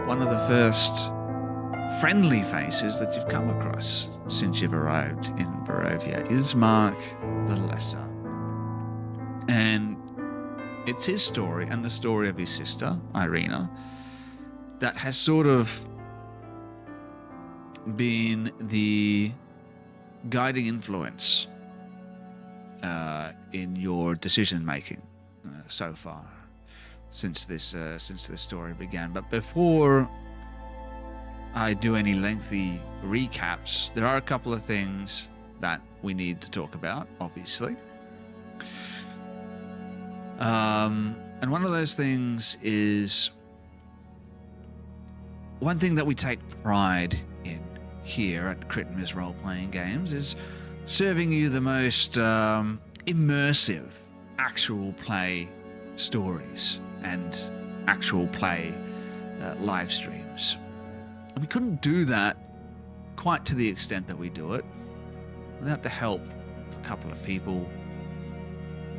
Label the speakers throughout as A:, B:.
A: one of the first friendly faces that you've come across since you've arrived in Barovia is Mark the Lesser. And it's his story and the story of his sister, Irina, that has sort of been the guiding influence in your decision making so far since this story began. But before I do any lengthy recaps, there are a couple of things that we need to talk about, obviously. And one of those things is one thing that we take pride in here at Crit and Miss Role Playing Games is serving you the most immersive actual play stories and actual play live streams. And we couldn't do that quite to the extent that we do it without the help of a couple of people.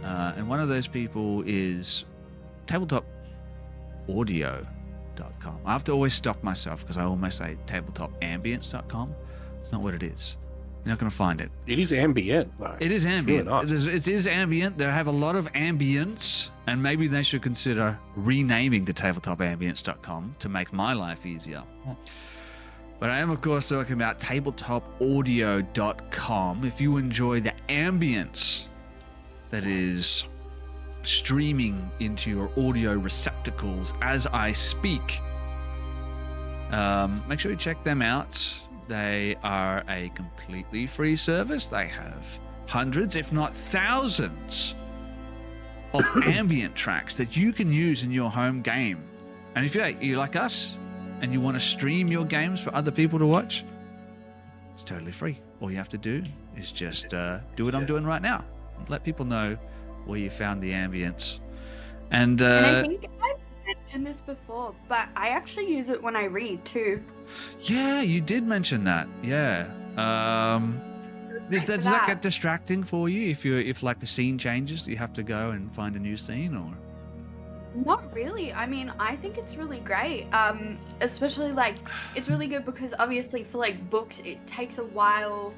A: And one of those people is tabletopaudio.com. I have to always stop myself because I almost say tabletopambience.com. It's not what it is. You're not going to find it.
B: It is ambient, though.
A: It is ambient.
B: Really nice.
A: It is ambient. They have a lot of ambience, and maybe they should consider renaming to tabletopambience.com to make my life easier. But I am, of course, talking about tabletopaudio.com. If you enjoy the ambience that is streaming into your audio receptacles as I speak, make sure you check them out. They are a completely free service. They have hundreds, if not thousands, of ambient tracks that you can use in your home game. And if you're like us and you want to stream your games for other people to watch, it's totally free. All you have to do is just do what I'm doing right now. Let people know where you found the ambience. And
C: I think I've mentioned this before, but I actually use it when I read too.
A: Yeah, you did mention that. Yeah. Does that get distracting for you if like the scene changes, you have to go and find a new scene, or?
C: Not really. I mean, I think it's really great. Especially like it's really good because obviously for like books it takes a while.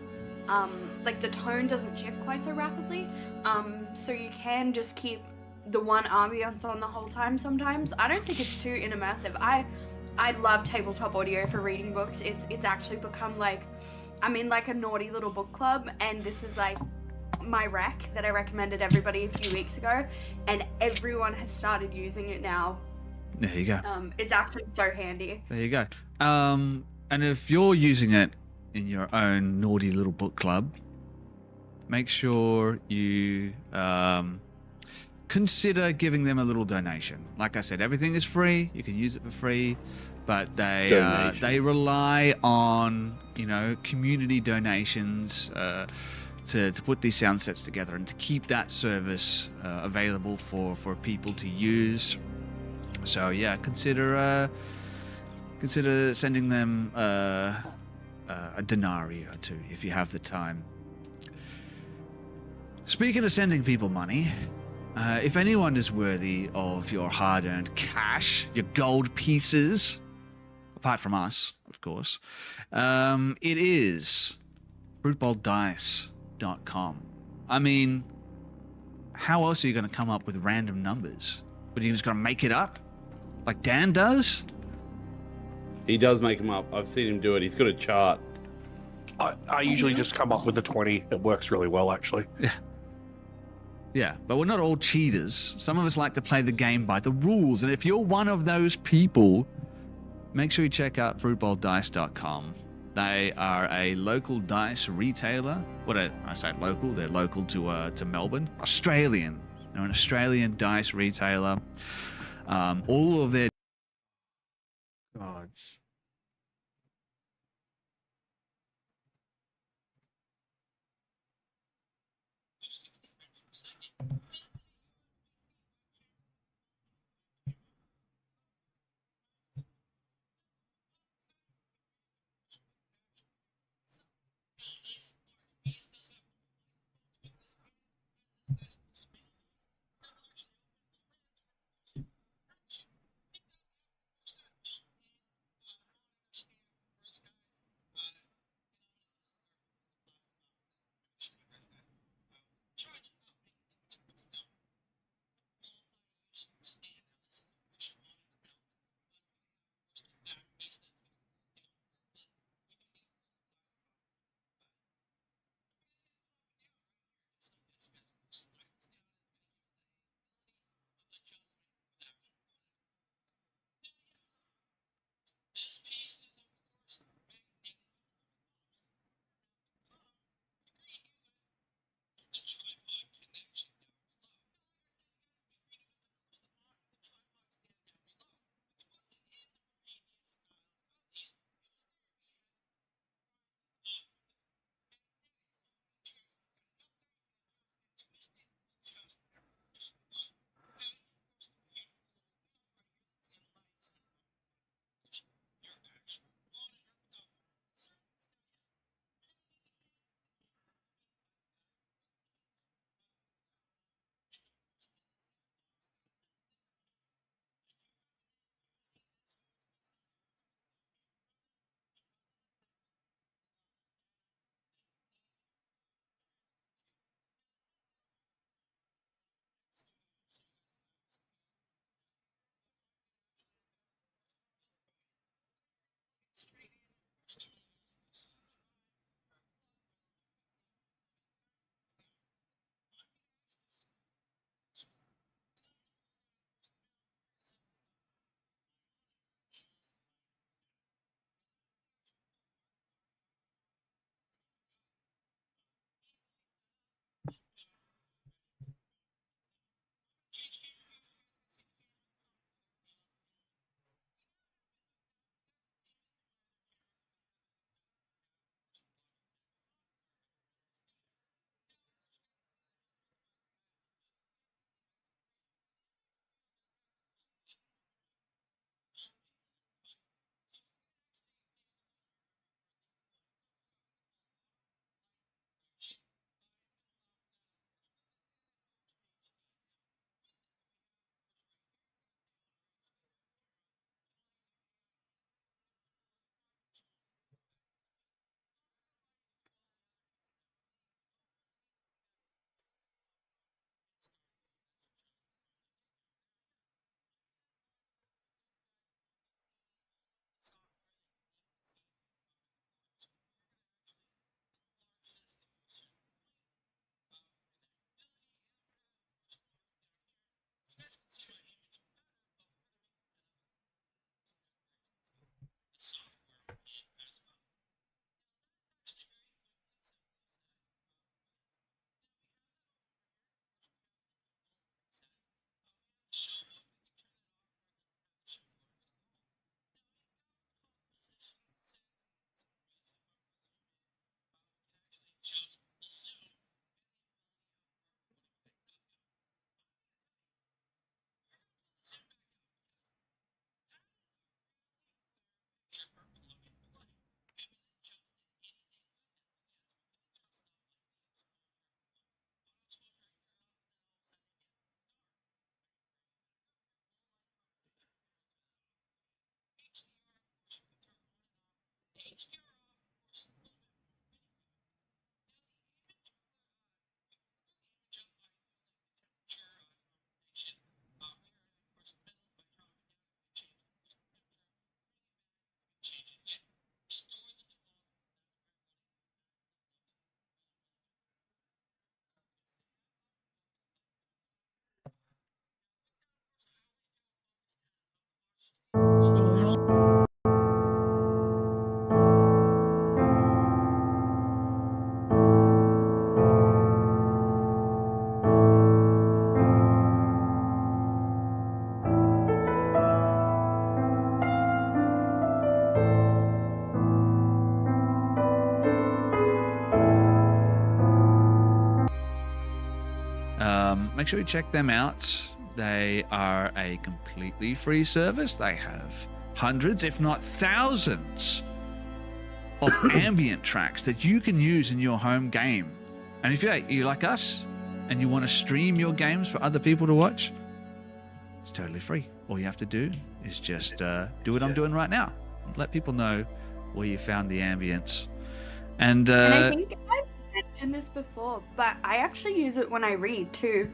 C: Like the tone doesn't shift quite so rapidly. So you can just keep the one ambience on the whole time sometimes. I don't think it's too immersive. I love tabletop audio for reading books. It's actually become like, I'm in like a naughty little book club, and this is like my rec that I recommended everybody a few weeks ago, and everyone has started using it now.
A: There you go.
C: It's actually so handy.
A: There you go. And if you're using it in your own naughty little book club, make sure you consider giving them a little donation. Like I said, everything is free. You can use it for free, but they rely on community donations to put these sound sets together and to keep that service available for people to use. So yeah, consider sending them a denarii or two if you have the time. Speaking of sending people money, if anyone is worthy of your hard-earned cash, your gold pieces, apart from us, of course, it is fruitbowldice.com. I mean, how else are you going to come up with random numbers? But you just going to make it up like Dan does?
D: He does make them up. I've seen him do it. He's got a chart.
B: I usually just come up with a 20. It works really well, actually.
A: Yeah, but we're not all cheaters. Some of us like to play the game by the rules. And if you're one of those people, make sure you check out fruitbowldice.com. They are a local dice retailer. I say local, they're local to Melbourne. Australian. They're an Australian dice retailer. All of their gods. What's going on? Make sure you check them out. They are a completely free service. They have hundreds, if not thousands, of ambient tracks that you can use in your home game. And if you like us and you want to stream your games for other people to watch, it's totally free. All you have to do is just do what I'm doing right now. Let people know where you found the ambience. And
C: I think I've mentioned this before, but I actually use it when I read too.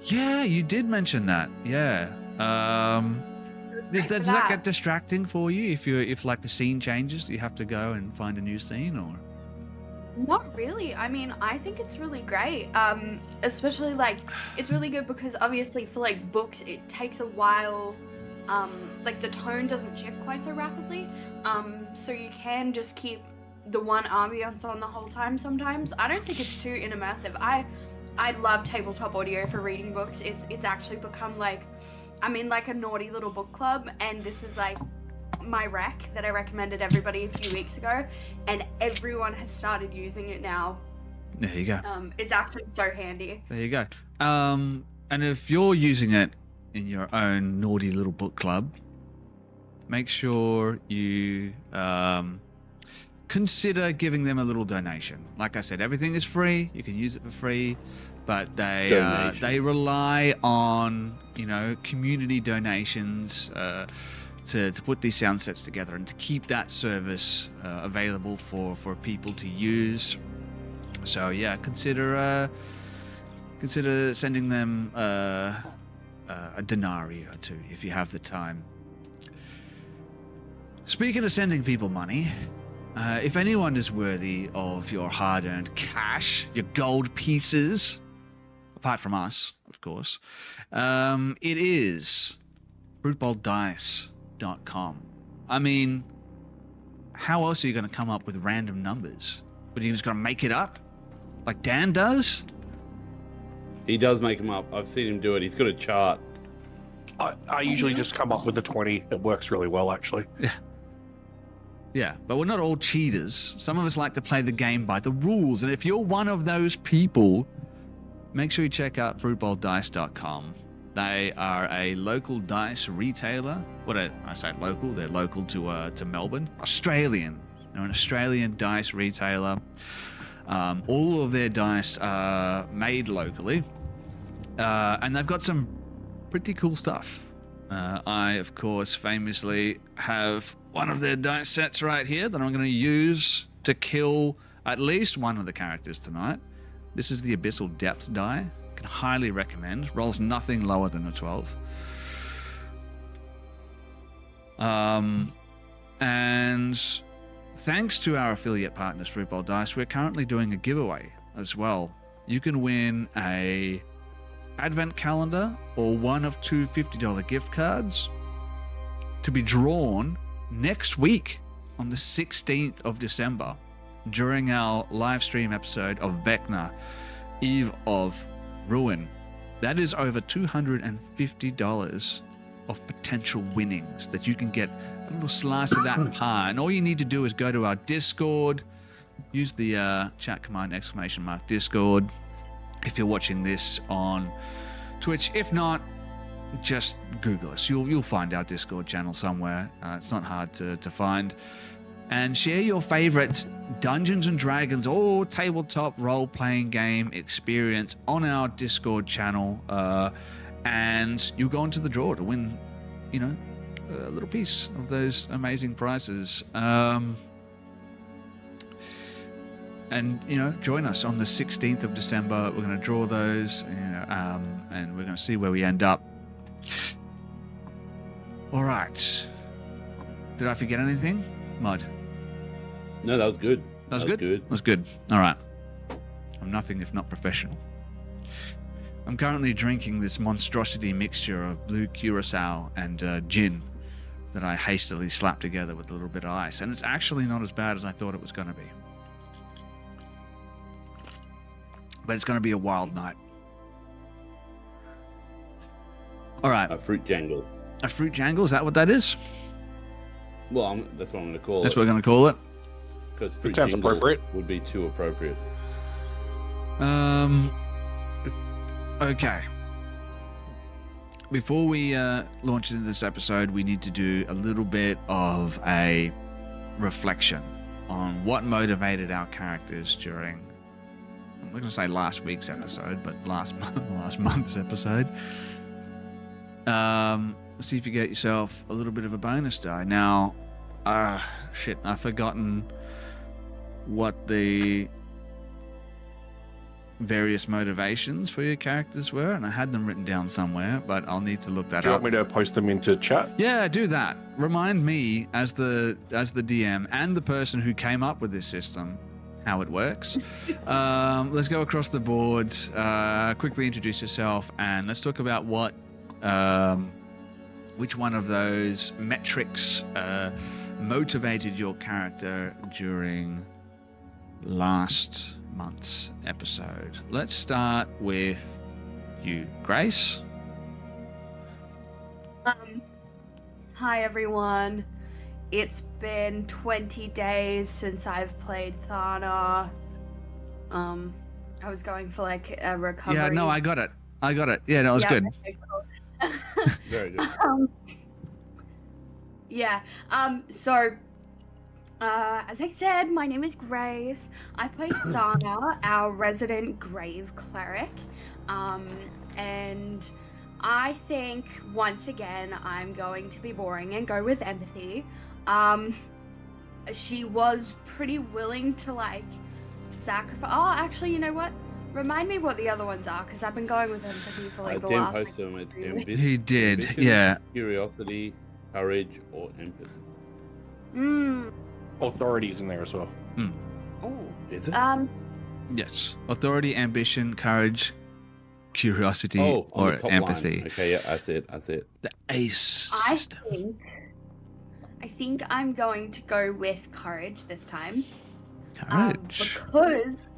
A: yeah, you did mention that. Yeah. Does that get distracting for you if like the scene changes, you have to go and find a new scene, or?
C: Not really. I mean, I think it's really great. Especially like it's really good because obviously for like books it takes a while. Like the tone doesn't shift quite so rapidly. So you can just keep the one ambience on the whole time sometimes. I don't think it's too immersive. I love tabletop audio for reading books. It's actually become like I'm in like a naughty little book club, and this is like my rec that I recommended everybody a few weeks ago, and everyone has started using it now.
A: There you go.
C: It's actually so handy.
A: There you go. And if you're using it in your own naughty little book club, make sure you consider giving them a little donation. Like I said, everything is free. You can use it for free, but they rely on community donations to put these sound sets together and to keep that service available for people to use. So yeah, consider sending them a denarii or two if you have the time. Speaking of sending people money, if anyone is worthy of your hard-earned cash, your gold pieces, apart from us, of course, it is fruitballdice.com. I mean, how else are you going to come up with random numbers? But you just going to make it up? Like Dan does?
D: He does make them up. I've seen him do it. He's got a chart.
B: I usually just come up with a 20. It works really well, actually.
A: Yeah, but we're not all cheaters. Some of us like to play the game by the rules, and if you're one of those people, make sure you check out fruitballdice.com. They are a local dice retailer. I say local, they're local to Melbourne. Australian. They're an Australian dice retailer. All of their dice are made locally, and they've got some pretty cool stuff. I, of course, famously have one of their dice sets right here that I'm going to use to kill at least one of the characters tonight. This is the Abyssal Depth die. Can highly recommend. Rolls nothing lower than a 12. And thanks to our affiliate partners, Fruitball Dice, we're currently doing a giveaway as well. You can win a advent calendar or one of two $50 gift cards to be drawn next week on the 16th of December during our live stream episode of Vecna, Eve of Ruin. That is over $250 of potential winnings that you can get a little slice of that pie. And all you need to do is go to our Discord, use the chat command !Discord if you're watching this on Twitch. If not, just Google us. You'll find our Discord channel somewhere. It's not hard to find. And share your favorite Dungeons and Dragons or tabletop role-playing game experience on our Discord channel, and you'll go into the draw to win, a little piece of those amazing prizes. and join us on the 16th of December. We're going to draw those, and we're going to see where we end up. All right. Did I forget anything, Mud?
D: No, that was good.
A: That was good. That was good. All right. I'm nothing if not professional. I'm currently drinking this monstrosity mixture of blue curacao and gin that I hastily slapped together with a little bit of ice, and it's actually not as bad as I thought it was going to be. But it's going to be a wild night. All right.
D: A fruit jangle.
A: A fruit jangle? Is that what that is?
D: Well, that's what I'm going to call it.
A: That's what we're going to call it?
D: Because fruit
B: sounds
D: jangle
B: appropriate.
D: would be too appropriate.
A: Okay. Before we launch into this episode, we need to do a little bit of a reflection on what motivated our characters during, I'm not going to say last week's episode, but last month's episode. See if you get yourself a little bit of a bonus die. Now, I've forgotten what the various motivations for your characters were, and I had them written down somewhere, but I'll need to look that
B: Do you
A: up.
B: want me to post them into chat?
A: Yeah, do that. Remind me as the DM and the person who came up with this system how it works. Let's go across the boards, quickly introduce yourself, and let's talk about which one of those metrics motivated your character during last month's episode. Let's start with you, Grace.
C: Hi everyone. It's been 20 days since I've played Thana. I was going for like a recovery.
A: Yeah, no, I got it. Yeah, that was good.
C: Okay, cool.
D: Very good.
C: As I said, my name is Grace. I play Thana, our resident grave cleric. And I think, once again, I'm going to be boring and go with empathy. She was pretty willing to, like, sacrifice... Oh, actually, you know what? Remind me what the other ones are, because I've been going with empathy for, like, the
D: Dan
C: last...
D: posted them with ambition.
A: He did,
D: ambition,
A: yeah.
D: Curiosity, courage, or empathy.
B: Authorities in there as well.
C: Oh.
D: Is it?
A: Yes. Authority, ambition, courage, curiosity,
D: on
A: or
D: the top
A: empathy.
D: line. Okay, yeah, that's it.
A: The ACE system.
C: I think I'm going to go with courage this time.
A: Courage.
C: Because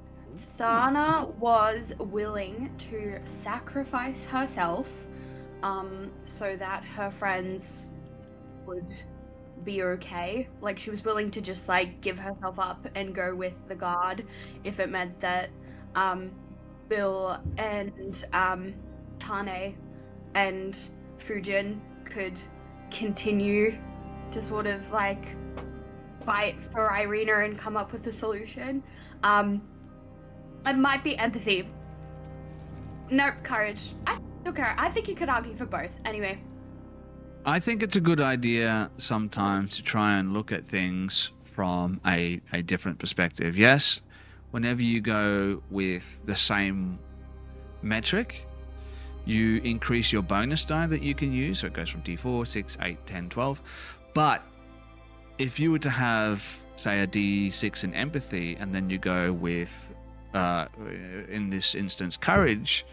C: Thana was willing to sacrifice herself so that her friends would be okay. Like, she was willing to just, like, give herself up and go with the guard if it meant that Bill and Tane and Fujin could continue to sort of, like, fight for Irina and come up with a solution. It might be empathy. Nope, courage. I think you could argue for both. Anyway.
A: I think it's a good idea sometimes to try and look at things from a different perspective. Yes, whenever you go with the same metric, you increase your bonus die that you can use. So it goes from D4, 6, 8, 10, 12. But if you were to have, say, a D6 in empathy, and then you go with, in this instance, courage,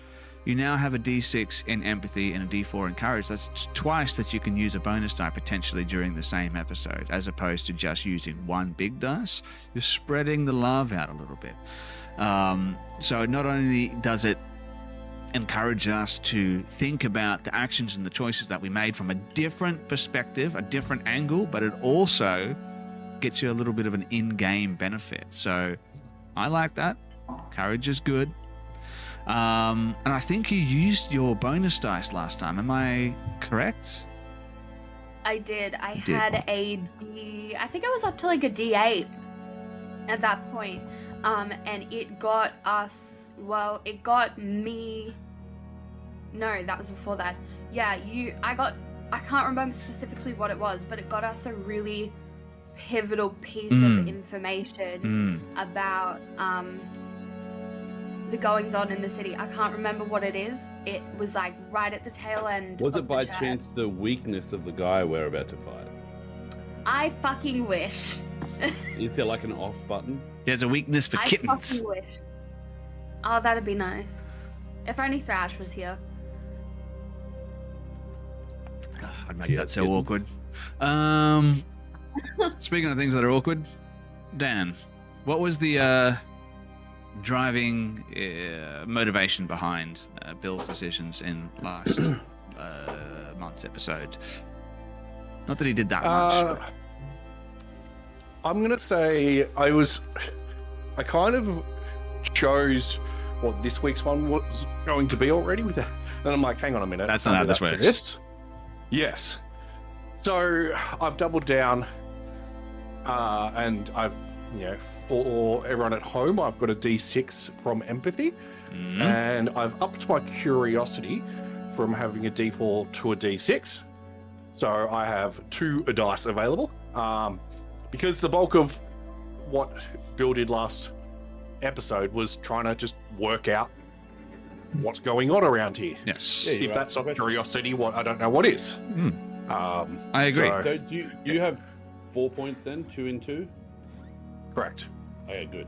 A: you now have a D6 in empathy and a D4 in courage. That's twice that you can use a bonus die potentially during the same episode, as opposed to just using one big dice. You're spreading the love out a little bit. So not only does it encourage us to think about the actions and the choices that we made from a different perspective, a different angle, but it also gets you a little bit of an in-game benefit. So I like that. Courage is good. And I think you used your bonus dice last time. Am I correct?
C: I did. I
A: did.
C: had a D... I think I was up to like a D8 at that point. And it got us... Well, it got me... No, that was before that. Yeah, I can't remember specifically what it was, but it got us a really pivotal piece
A: Mm.
C: of information about the goings on in the city. I can't remember what it is. It was like right at the tail end.
D: Was
C: of
D: it by
C: the church.
D: chance the weakness of the guy we're about to fight?
C: I fucking wish.
D: Is there like an off button?
A: There's a weakness for
C: I
A: kittens.
C: fucking wish. Oh, that'd be nice. If only Thrash was here.
A: I'd make
D: Yeah,
A: that so
D: kittens.
A: awkward. Speaking of things that are awkward, Dan, what was the driving motivation behind Bill's decisions in last month's episode? Not that he did that much. but-
B: I'm gonna say I kind of chose what this week's one was going to be already with that. And I'm like, hang on a minute.
A: That's
B: I'll
A: not how
B: do
A: this
B: that for
A: works.
B: this. Yes. So I've doubled down, and I've, for everyone at home, I've got a D6 from empathy, and I've upped my curiosity from having a D4 to a D6. So I have 2 dice available. Because the bulk of what Bill did last episode was trying to just work out what's going on around here.
A: Yes.
D: Yeah,
B: If that's not curiosity, what I don't know what is.
A: I agree.
D: So do you have 4 points then? 2 and 2?
B: Correct.
D: Okay, good.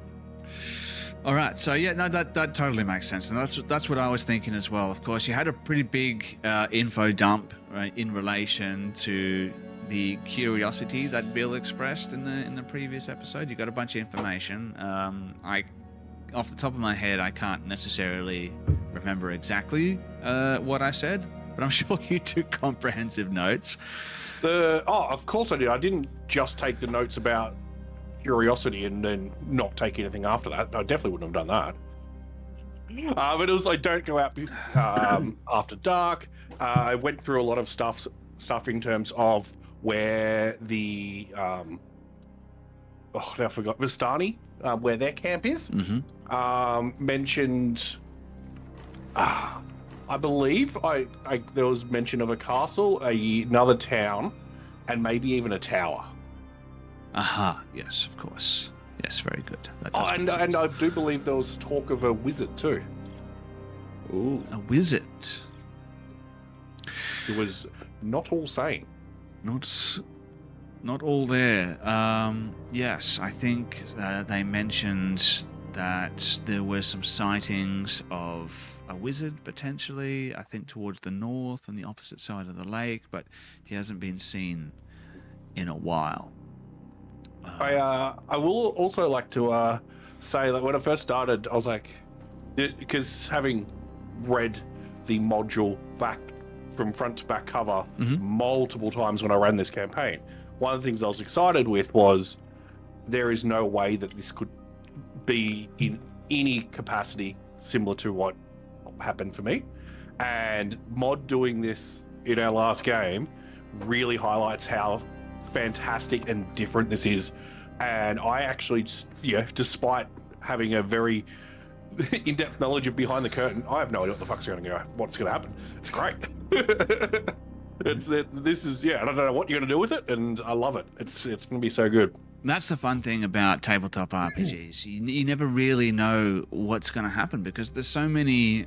A: All right, so yeah, no, that totally makes sense, and that's what I was thinking as well. Of course, you had a pretty big info dump, right, in relation to the curiosity that Bill expressed in the previous episode. You got a bunch of information. Off the top of my head, I can't necessarily remember exactly what I said, but I'm sure you took comprehensive notes.
B: Of course I did. I didn't just take the notes about curiosity and then not take anything after that. I definitely wouldn't have done that. But it was like, don't go out after dark. I went through a lot of stuff in terms of where the now I forgot Vistani, where their camp is. Mentioned, I believe there was mention of a castle, another town, and maybe even a tower.
A: Aha, yes, of course. Yes, very good. That does
B: And
A: make sense.
B: I do believe there was talk of a wizard too.
D: Ooh.
A: A wizard.
B: It was not all sane.
A: Not all there. Yes, I think they mentioned that there were some sightings of a wizard potentially, I think towards the north on the opposite side of the lake, but he hasn't been seen in a while.
B: I will also like to say that when I first started, I was like, because having read the module back from front to back cover multiple times when I ran this campaign, one of the things I was excited with was there is no way that this could be in any capacity similar to what happened for me. And Mod doing this in our last game really highlights how fantastic and different this is. And I actually just, despite having a very in-depth knowledge of behind the curtain, I have no idea what's going to happen. It's great. I don't know what you're going to do with it, and I love it. It's going to be so good.
A: That's the fun thing about tabletop RPGs. You never really know what's going to happen because there's so many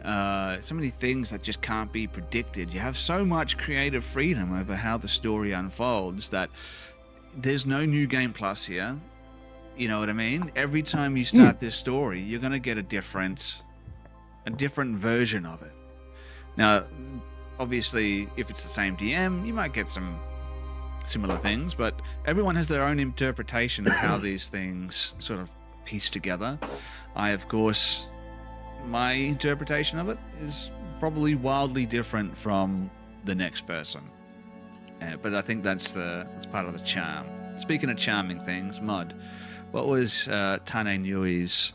A: things that just can't be predicted. You have so much creative freedom over how the story unfolds that there's no new game plus here. You know what I mean? Every time you start this story, you're going to get a different version of it. Now, obviously, if it's the same DM, you might get some similar things, but everyone has their own interpretation of how these things sort of piece together. Of course, my interpretation of it is probably wildly different from the next person. But I think that's part of the charm. Speaking of charming things, Mud, what was Tane Nui's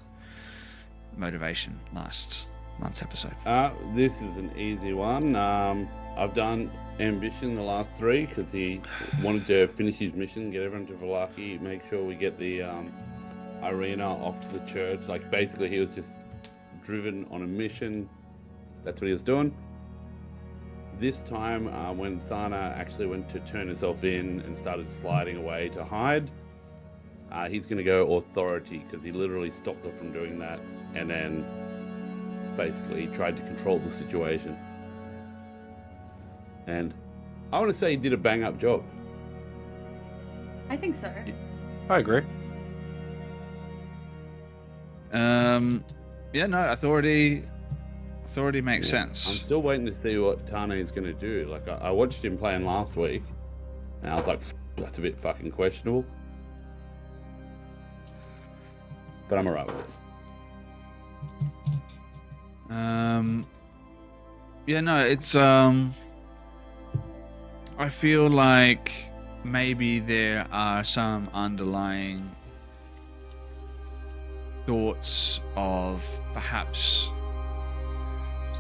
A: motivation last month's episode?
D: This is an easy one. I've done ambition the last 3 because he wanted to finish his mission, get everyone to Vallaki, make sure we get the arena off to the church. Like, basically, he was just driven on a mission. That's what he was doing. This time, when Thana actually went to turn herself in and started sliding away to hide, he's going to go authority because he literally stopped her from doing that and then basically tried to control the situation. And I want to say he did a bang-up job.
C: I think so.
B: I agree.
A: Yeah, no, authority makes sense.
D: I'm still waiting to see what Tane is going to do. Like, I watched him playing last week, and I was like, that's a bit fucking questionable. But I'm alright with it.
A: Yeah, no, it's I feel like maybe there are some underlying thoughts of perhaps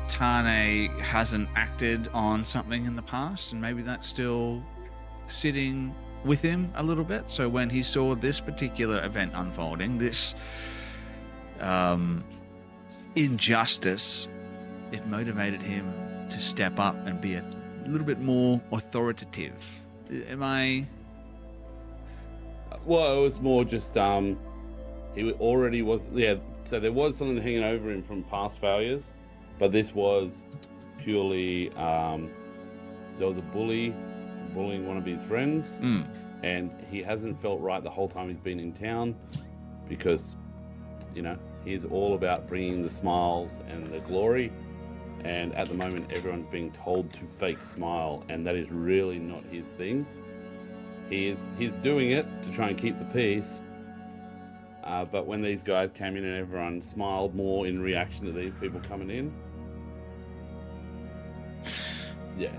A: Tane hasn't acted on something in the past, and maybe that's still sitting with him a little bit. So when he saw this particular event unfolding, this injustice, it motivated him to step up and be a little bit more authoritative. Am I?
D: Well, it was more just he already was, yeah. So there was something hanging over him from past failures, but this was purely there was a bully bullying one of his friends, and he hasn't felt right the whole time he's been in town because, you know, he's all about bringing the smiles and the glory, and at the moment everyone's being told to fake smile, and that is really not his thing. He's doing it to try and keep the peace, but when these guys came in and everyone smiled more in reaction to these people coming in, yeah,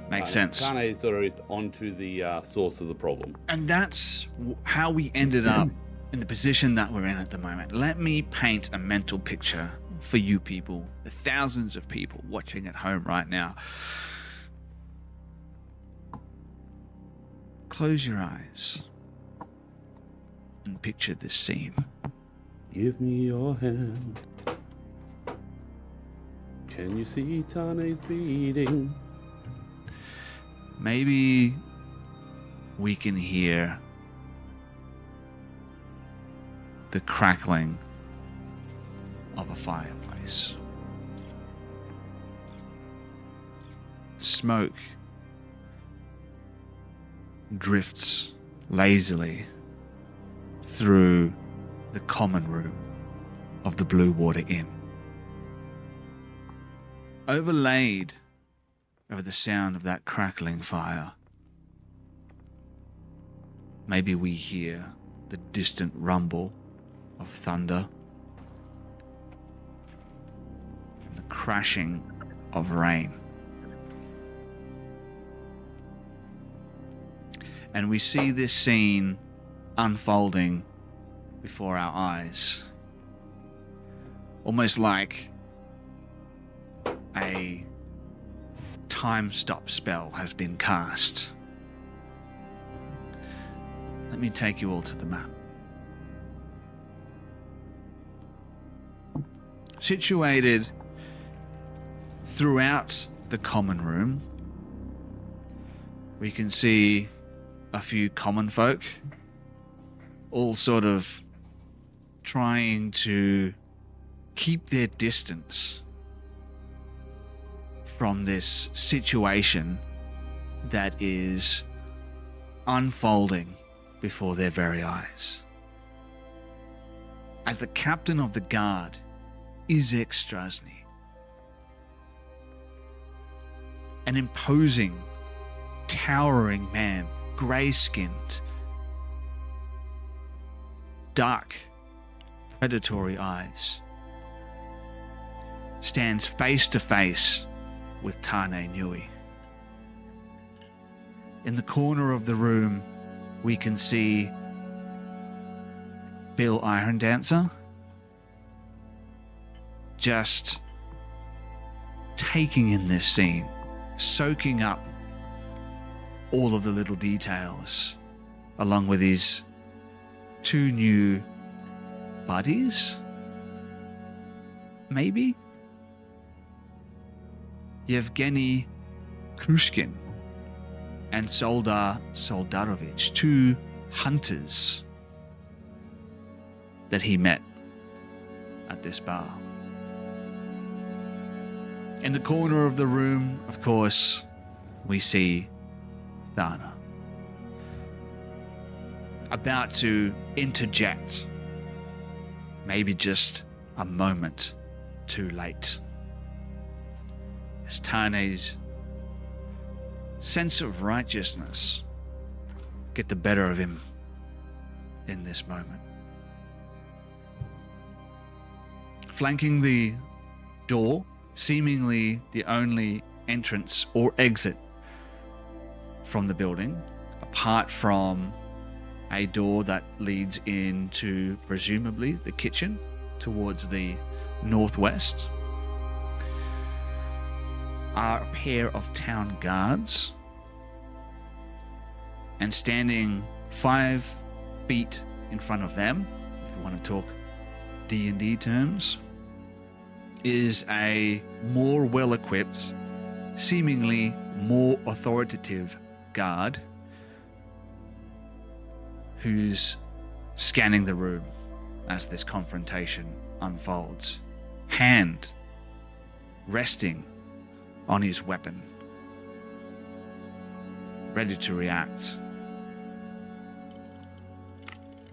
A: makes sense.
D: Tane sort of is onto the source of the problem,
A: and that's how we ended up in the position that we're in at the moment. Let me paint a mental picture for you people, the thousands of people watching at home right now. Close your eyes and picture this scene.
D: Give me your hand. Can you see Tane's beating?
A: Maybe we can hear the crackling of a fireplace. Smoke drifts lazily through the common room of the Blue Water Inn. Overlaid over the sound of that crackling fire, maybe we hear the distant rumble of thunder and the crashing of rain. And we see this scene unfolding before our eyes, almost like a time stop spell has been cast. Let me take you all to the map. Situated throughout the common room, we can see a few common folk all sort of trying to keep their distance from this situation that is unfolding before their very eyes. As the captain of the guard, Izek Strasny, an imposing, towering man, grey-skinned, dark, predatory eyes, stands face to face with Tane Nui. In the corner of the room, we can see Bill Irondancer just taking in this scene, soaking up all of the little details, along with his two new buddies, maybe? Yevgeny Krushkin and Soldar Soldarovich, two hunters that he met at this bar. In the corner of the room, of course, we see Thana about to interject, maybe just a moment too late, as Tane's sense of righteousness get the better of him in this moment. Flanking the door, seemingly the only entrance or exit from the building, apart from a door that leads into presumably the kitchen towards the northwest, are a pair of town guards, and standing 5 feet in front of them, if you want to talk D&D terms, is a more well-equipped, seemingly more authoritative guard who's scanning the room as this confrontation unfolds, hand resting on his weapon, ready to react.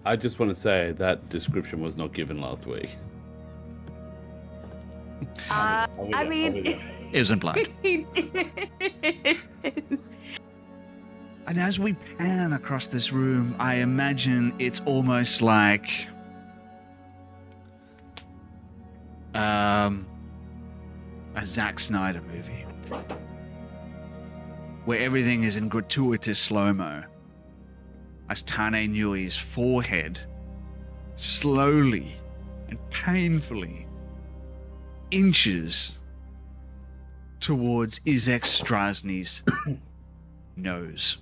D: I just want to say that description was not given last week.
C: I mean,
A: It was implied.
C: he did.
A: And as we pan across this room, I imagine it's almost like a Zack Snyder movie, where everything is in gratuitous slow-mo, as Tane Nui's forehead slowly and painfully inches towards Izek Strasny's nose.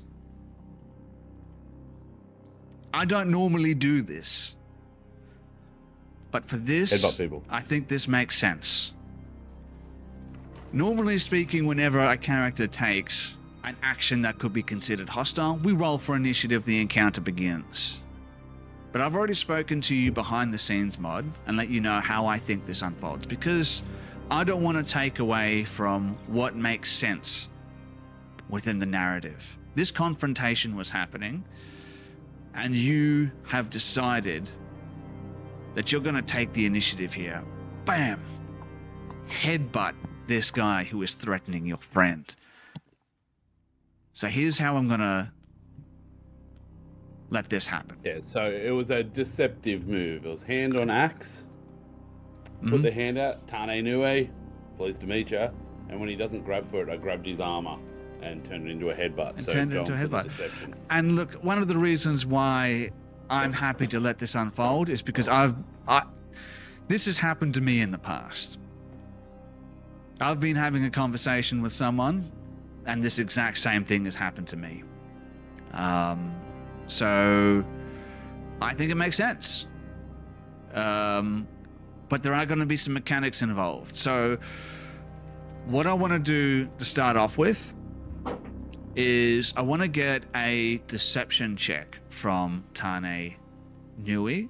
A: I don't normally do this, but for this,
D: Headbutt people.
A: I think this makes sense. Normally speaking, whenever a character takes an action that could be considered hostile, we roll for initiative, the encounter begins. But I've already spoken to you behind the scenes, Mod, and let you know how I think this unfolds, because I don't want to take away from what makes sense within the narrative. This confrontation was happening, and you have decided that you're going to take the initiative here. Bam! Headbutt this guy who is threatening your friend. So here's how I'm going to let this happen.
D: Yeah, so it was a deceptive move. It was hand on axe. Put the hand out. Tane Nue, pleased to meet you. And when he doesn't grab for it, I grabbed his armor and turned it into a headbutt.
A: And turned it into a headbutt. And look, one of the reasons why I'm happy to let this unfold is because this has happened to me in the past. I've been having a conversation with someone, and this exact same thing has happened to me. So I think it makes sense. But there are going to be some mechanics involved. So what I want to do to start off with is I want to get a deception check from Tane Nui,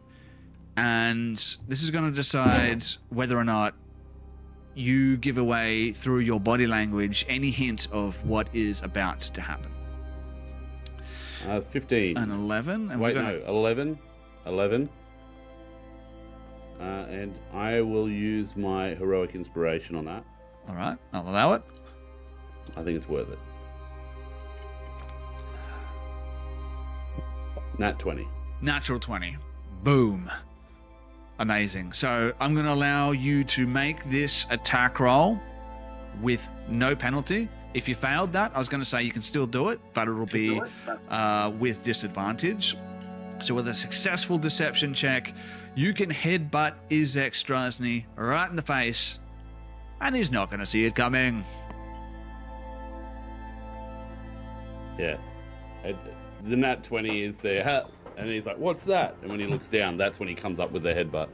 A: and this is going to decide whether or not you give away through your body language any hint of what is about to happen.
D: 15.
A: An 11. And
D: Wait, no, 11. 11. And I will use my heroic inspiration on that.
A: All right, I'll allow it.
D: I think it's worth it. Nat 20.
A: Natural 20. Boom. Amazing. So I'm going to allow you to make this attack roll with no penalty. If you failed that, I was going to say you can still do it, but it'll be with disadvantage. So with a successful deception check, you can headbutt Izek Strasny right in the face, and he's not going to see it coming.
D: Yeah. The nat 20 is there, and he's like, what's that? And when he looks down, that's when he comes up with the headbutt.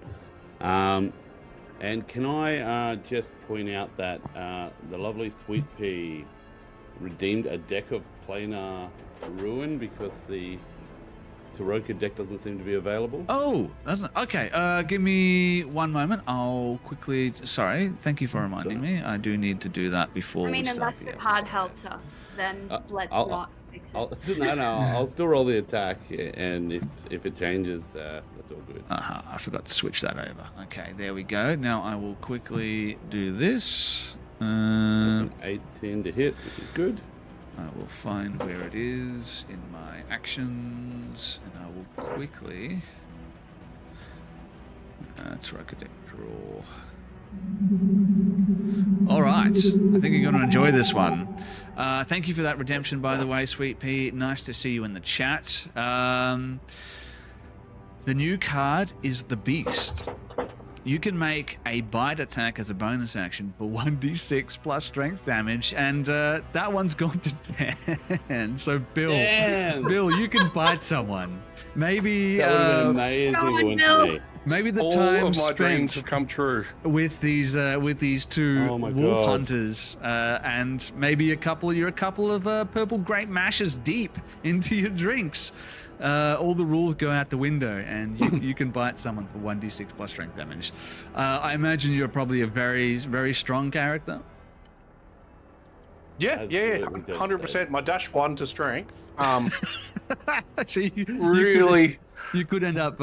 D: And can I just point out that the lovely Sweet Pea redeemed a deck of planar ruin because the Taroka deck doesn't seem to be available.
A: Oh, okay. Give me one moment. I'll quickly. Sorry. Thank you for reminding me. I do need to do that before.
C: I mean,
A: we start
C: unless the card helps us, then let's not fix it.
D: I'll still roll the attack, and if it changes, that's all good.
A: I forgot to switch that over. Okay, there we go. Now I will quickly do this.
D: That's an 18 to hit, which is good.
A: I will find where it is in my actions, and I will quickly Taroka deck draw. All right, I think you're going to enjoy this one. Thank you for that redemption, by the way, Sweet Pea. Nice to see you in the chat. The new card is the Beast. You can make a bite attack as a bonus action for 1d6 plus strength damage, and that one's gone to 10. So, Bill, you can bite someone. Maybe
D: that would have been amazing.
C: Bill.
A: Maybe the
B: All
A: time
B: of my dreams
A: spent
B: have come true.
A: with these two
D: Oh my
A: wolf
D: God.
A: hunters, and maybe you're a couple of purple grape mashes deep into your drinks. All the rules go out the window, and you can bite someone for 1d6 plus strength damage. I imagine you're probably a very, very strong character.
B: Yeah,
D: Absolutely
B: 100%. My dash 1 to strength.
A: So
B: Really,
A: you could end up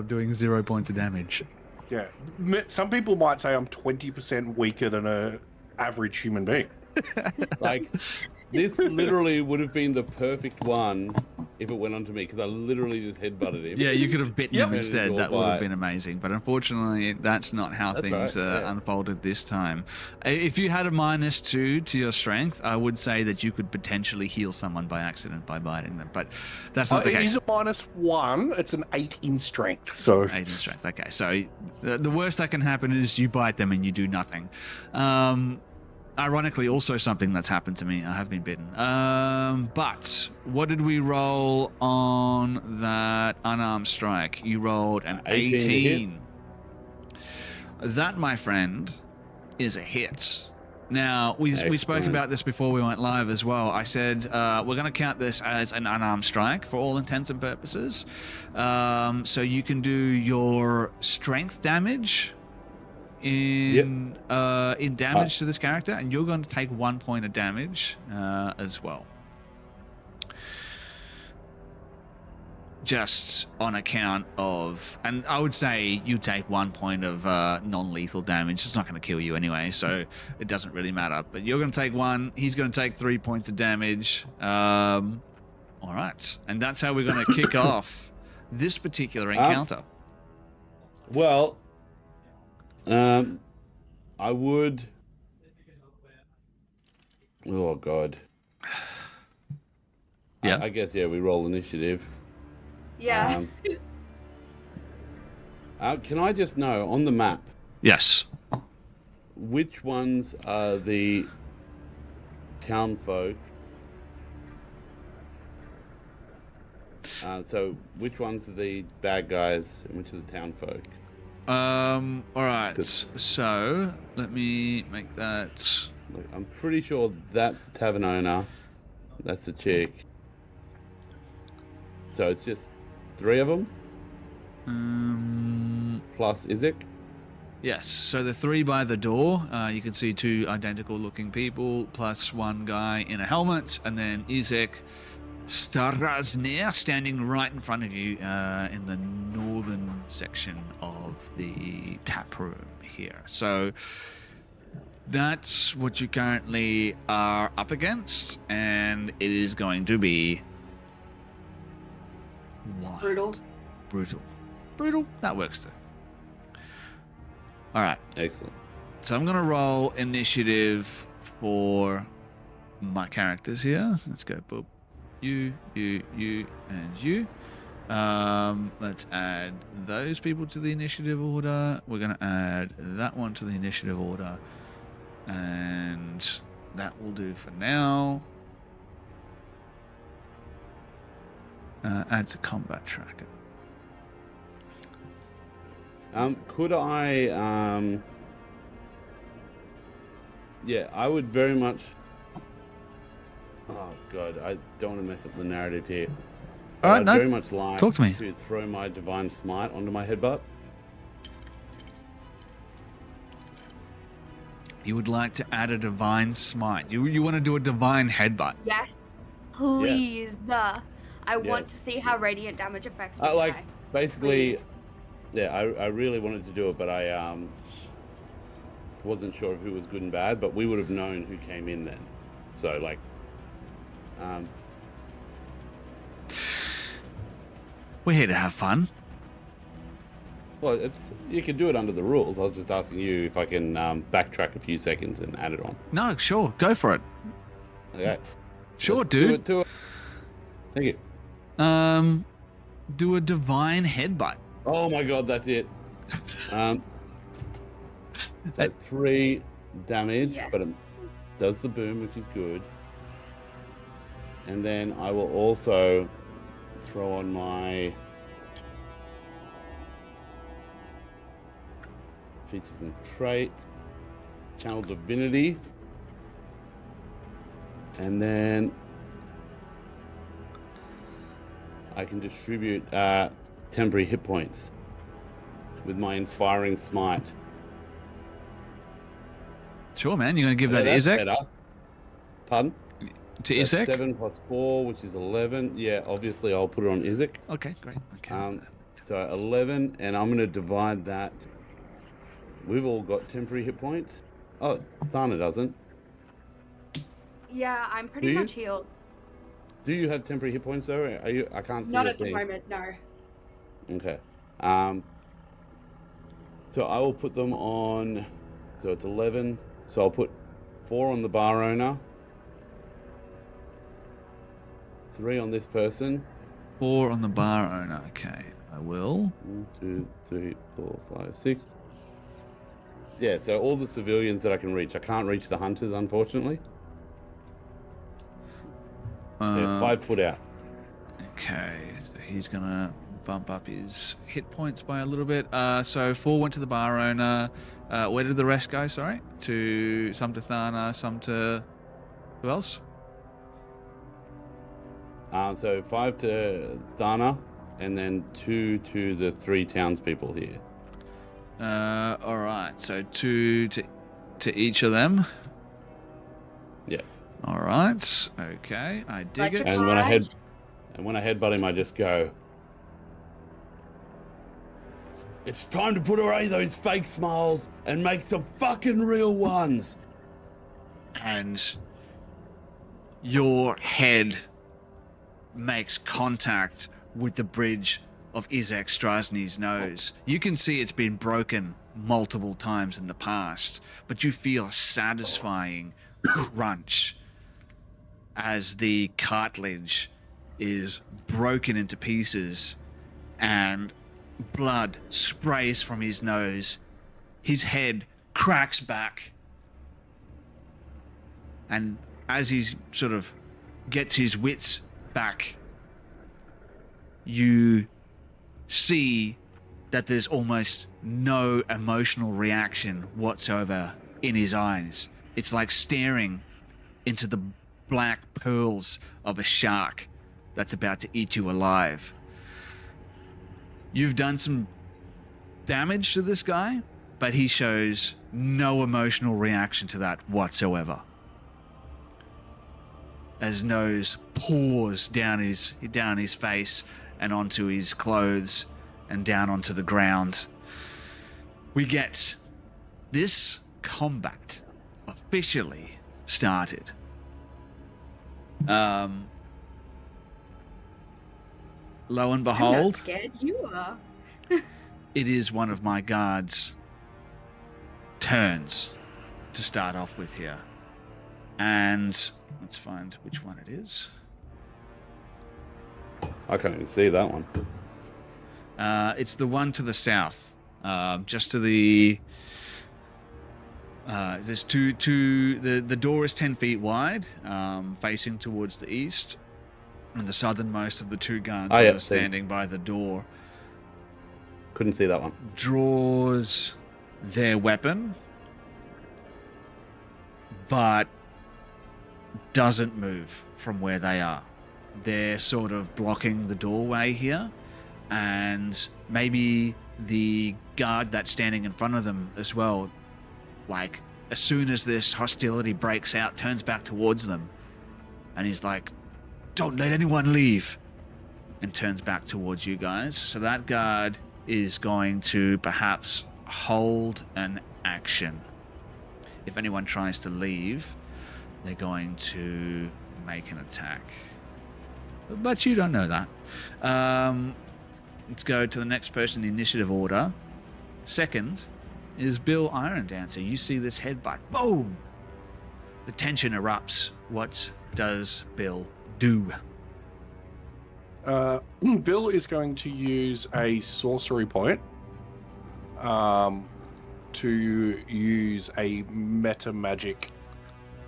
A: doing 0 points of damage.
B: yeah. Some people might say I'm 20% weaker than a average human being.
D: Like, this literally would have been the perfect one if it went on to me, because I literally just headbutted him.
A: Yeah, you could have bitten him
D: Yep.
A: instead. That would have been amazing. But unfortunately, that's not how
D: That's
A: things
D: right, yeah.
A: unfolded this time. If you had a -2 to your strength, I would say that you could potentially heal someone by accident by biting them. But that's not the
B: It
A: case.
B: is a -1. It's an 8 in strength. So
A: 8 in strength. Okay, so the worst that can happen is you bite them and you do nothing. Ironically, also something that's happened to me. I have been bitten. But what did we roll on that unarmed strike? You rolled an
D: 18 to
A: 18. That, my friend, is a hit. Now, we spoke
D: Excellent.
A: about this before we went live as well. I said we're going to count this as an unarmed strike for all intents and purposes. So you can do your strength damage in damage to this character, and you're going to take 1 point of damage as well. Just on account of, and I would say you take 1 point of non-lethal damage. It's not going to kill you anyway, so it doesn't really matter. But you're going to take 1. He's going to take 3 points of damage. All right, and that's how we're going to kick off this particular encounter.
D: Well, I would. Oh God.
A: Yeah.
D: I guess we roll initiative.
C: Yeah.
D: Can I just know on the map
A: Yes.
D: which ones are the town folk? So which ones are the bad guys and which are the town folk?
A: All right.
D: Good.
A: So let me make that.
D: Look, I'm pretty sure that's the tavern owner. That's the chick. So it's just 3 of them plus Isaac.
A: Yes. So the 3 by the door. You can see 2 identical-looking people plus 1 guy in a helmet, and then Isaac Straznir standing right in front of you in the northern section of the tap room here. So that's what you currently are up against, and it is going to be wild. Brutal. That works too. All right.
D: Excellent.
A: So I'm going to roll initiative for my characters here. Let's go. Boop. You, and you. Let's add those people to the initiative order. We're going to add that one to the initiative order. And that will do for now. Add to combat tracker.
D: Could I? I would very much. Oh God, I don't want to mess up the narrative here. But
A: right,
D: I'd
A: no,
D: very much like
A: talk to me.
D: throw my divine smite onto my headbutt.
A: You would like to add a divine smite. You want to do a divine headbutt.
C: Yes, please. I want
D: Yes.
C: to see how radiant damage affects this
D: Like
C: guy.
D: basically,
C: Please.
D: yeah, I really wanted to do it, but I wasn't sure of who was good and bad. But we would have known who came in then. So like,
A: We're here to have fun.
D: well, you can do it under the rules. I was just asking you if I can backtrack a few seconds and add it on.
A: No, sure, go for it.
D: Okay.
A: Sure,
D: Let's
A: dude.
D: Do it. Thank you.
A: Do a divine headbutt.
D: Oh my god, that's it. So 3 damage,
C: Yeah.
D: but it does the boom, which is good. And then I will also throw on my features and traits, channel divinity, and then I can distribute temporary hit points with my inspiring smite.
A: Sure, man. You're going to give that to
D: That's
A: Izek?
D: better. Pardon?
A: To
D: That's
A: Izek?
D: 7 plus 4, which is 11. Yeah, obviously I'll put it on Izek.
A: Okay, great. Okay.
D: So 11, and I'm going to divide that. We've all got temporary hit points. Oh, Thana doesn't.
C: Yeah, I'm
D: Do
C: pretty
D: you?
C: much healed.
D: Do you have temporary hit points though? Are you? I can't see
C: Not
D: your
C: at the
D: thing.
C: moment, no.
D: Okay. So I will put them on. So it's 11. So I'll put 4 on the bar owner, 3 on this person.
A: 4 on the bar owner. Okay, I will.
D: 1, 2, 3, 4, 5, 6. Yeah, so all the civilians that I can reach. I can't reach the hunters, unfortunately. They're 5 foot out.
A: Okay, so he's going to bump up his hit points by a little bit. So 4 went to the bar owner. Where did the rest go? Sorry, some to Thana, some to who else?
D: So 5 to Thana, and then 2 to the 3 townspeople here.
A: All right, so 2 to each of them.
D: Yeah.
A: All right, okay, I dig it.
D: And when I headbutt him, I just go, "It's time to put away those fake smiles and make some fucking real ones."
A: And your head makes contact with the bridge of Izek Strasny's nose. You can see it's been broken multiple times in the past, but you feel a satisfying crunch as the cartilage is broken into pieces and blood sprays from his nose. His head cracks back, and as he sort of gets his wits back, you see that there's almost no emotional reaction whatsoever in his eyes. It's like staring into the black pearls of a shark that's about to eat you alive. You've done some damage to this guy, but he shows no emotional reaction to that whatsoever. As nose pours down his face and onto his clothes and down onto the ground. We get this combat officially started. Lo and
C: I'm not
A: behold,
C: scared, you are.
A: it is one of my guards' turns to start off with here. And let's find which one it is.
D: I can't even see that one.
A: It's the one to the south, just to the. There's the door is 10 feet wide, facing towards the east, and the southernmost of the 2 guards that are standing by the door
D: Couldn't see that one.
A: draws their weapon, but doesn't move from where they are. they're sort of blocking the doorway here, and maybe the guard that's standing in front of them as well, like, as soon as this hostility breaks out, turns back towards them, and he's like, "Don't let anyone leave," and turns back towards you guys. So that guard is going to perhaps hold an action. If anyone tries to leave, they're going to make an attack. But you don't know that. Let's go to the next person in the initiative order. Second is Bill Iron Dancer. You see this headbutt. Boom! The tension erupts. What does Bill do?
B: Bill is going to use a sorcery point to use a meta magic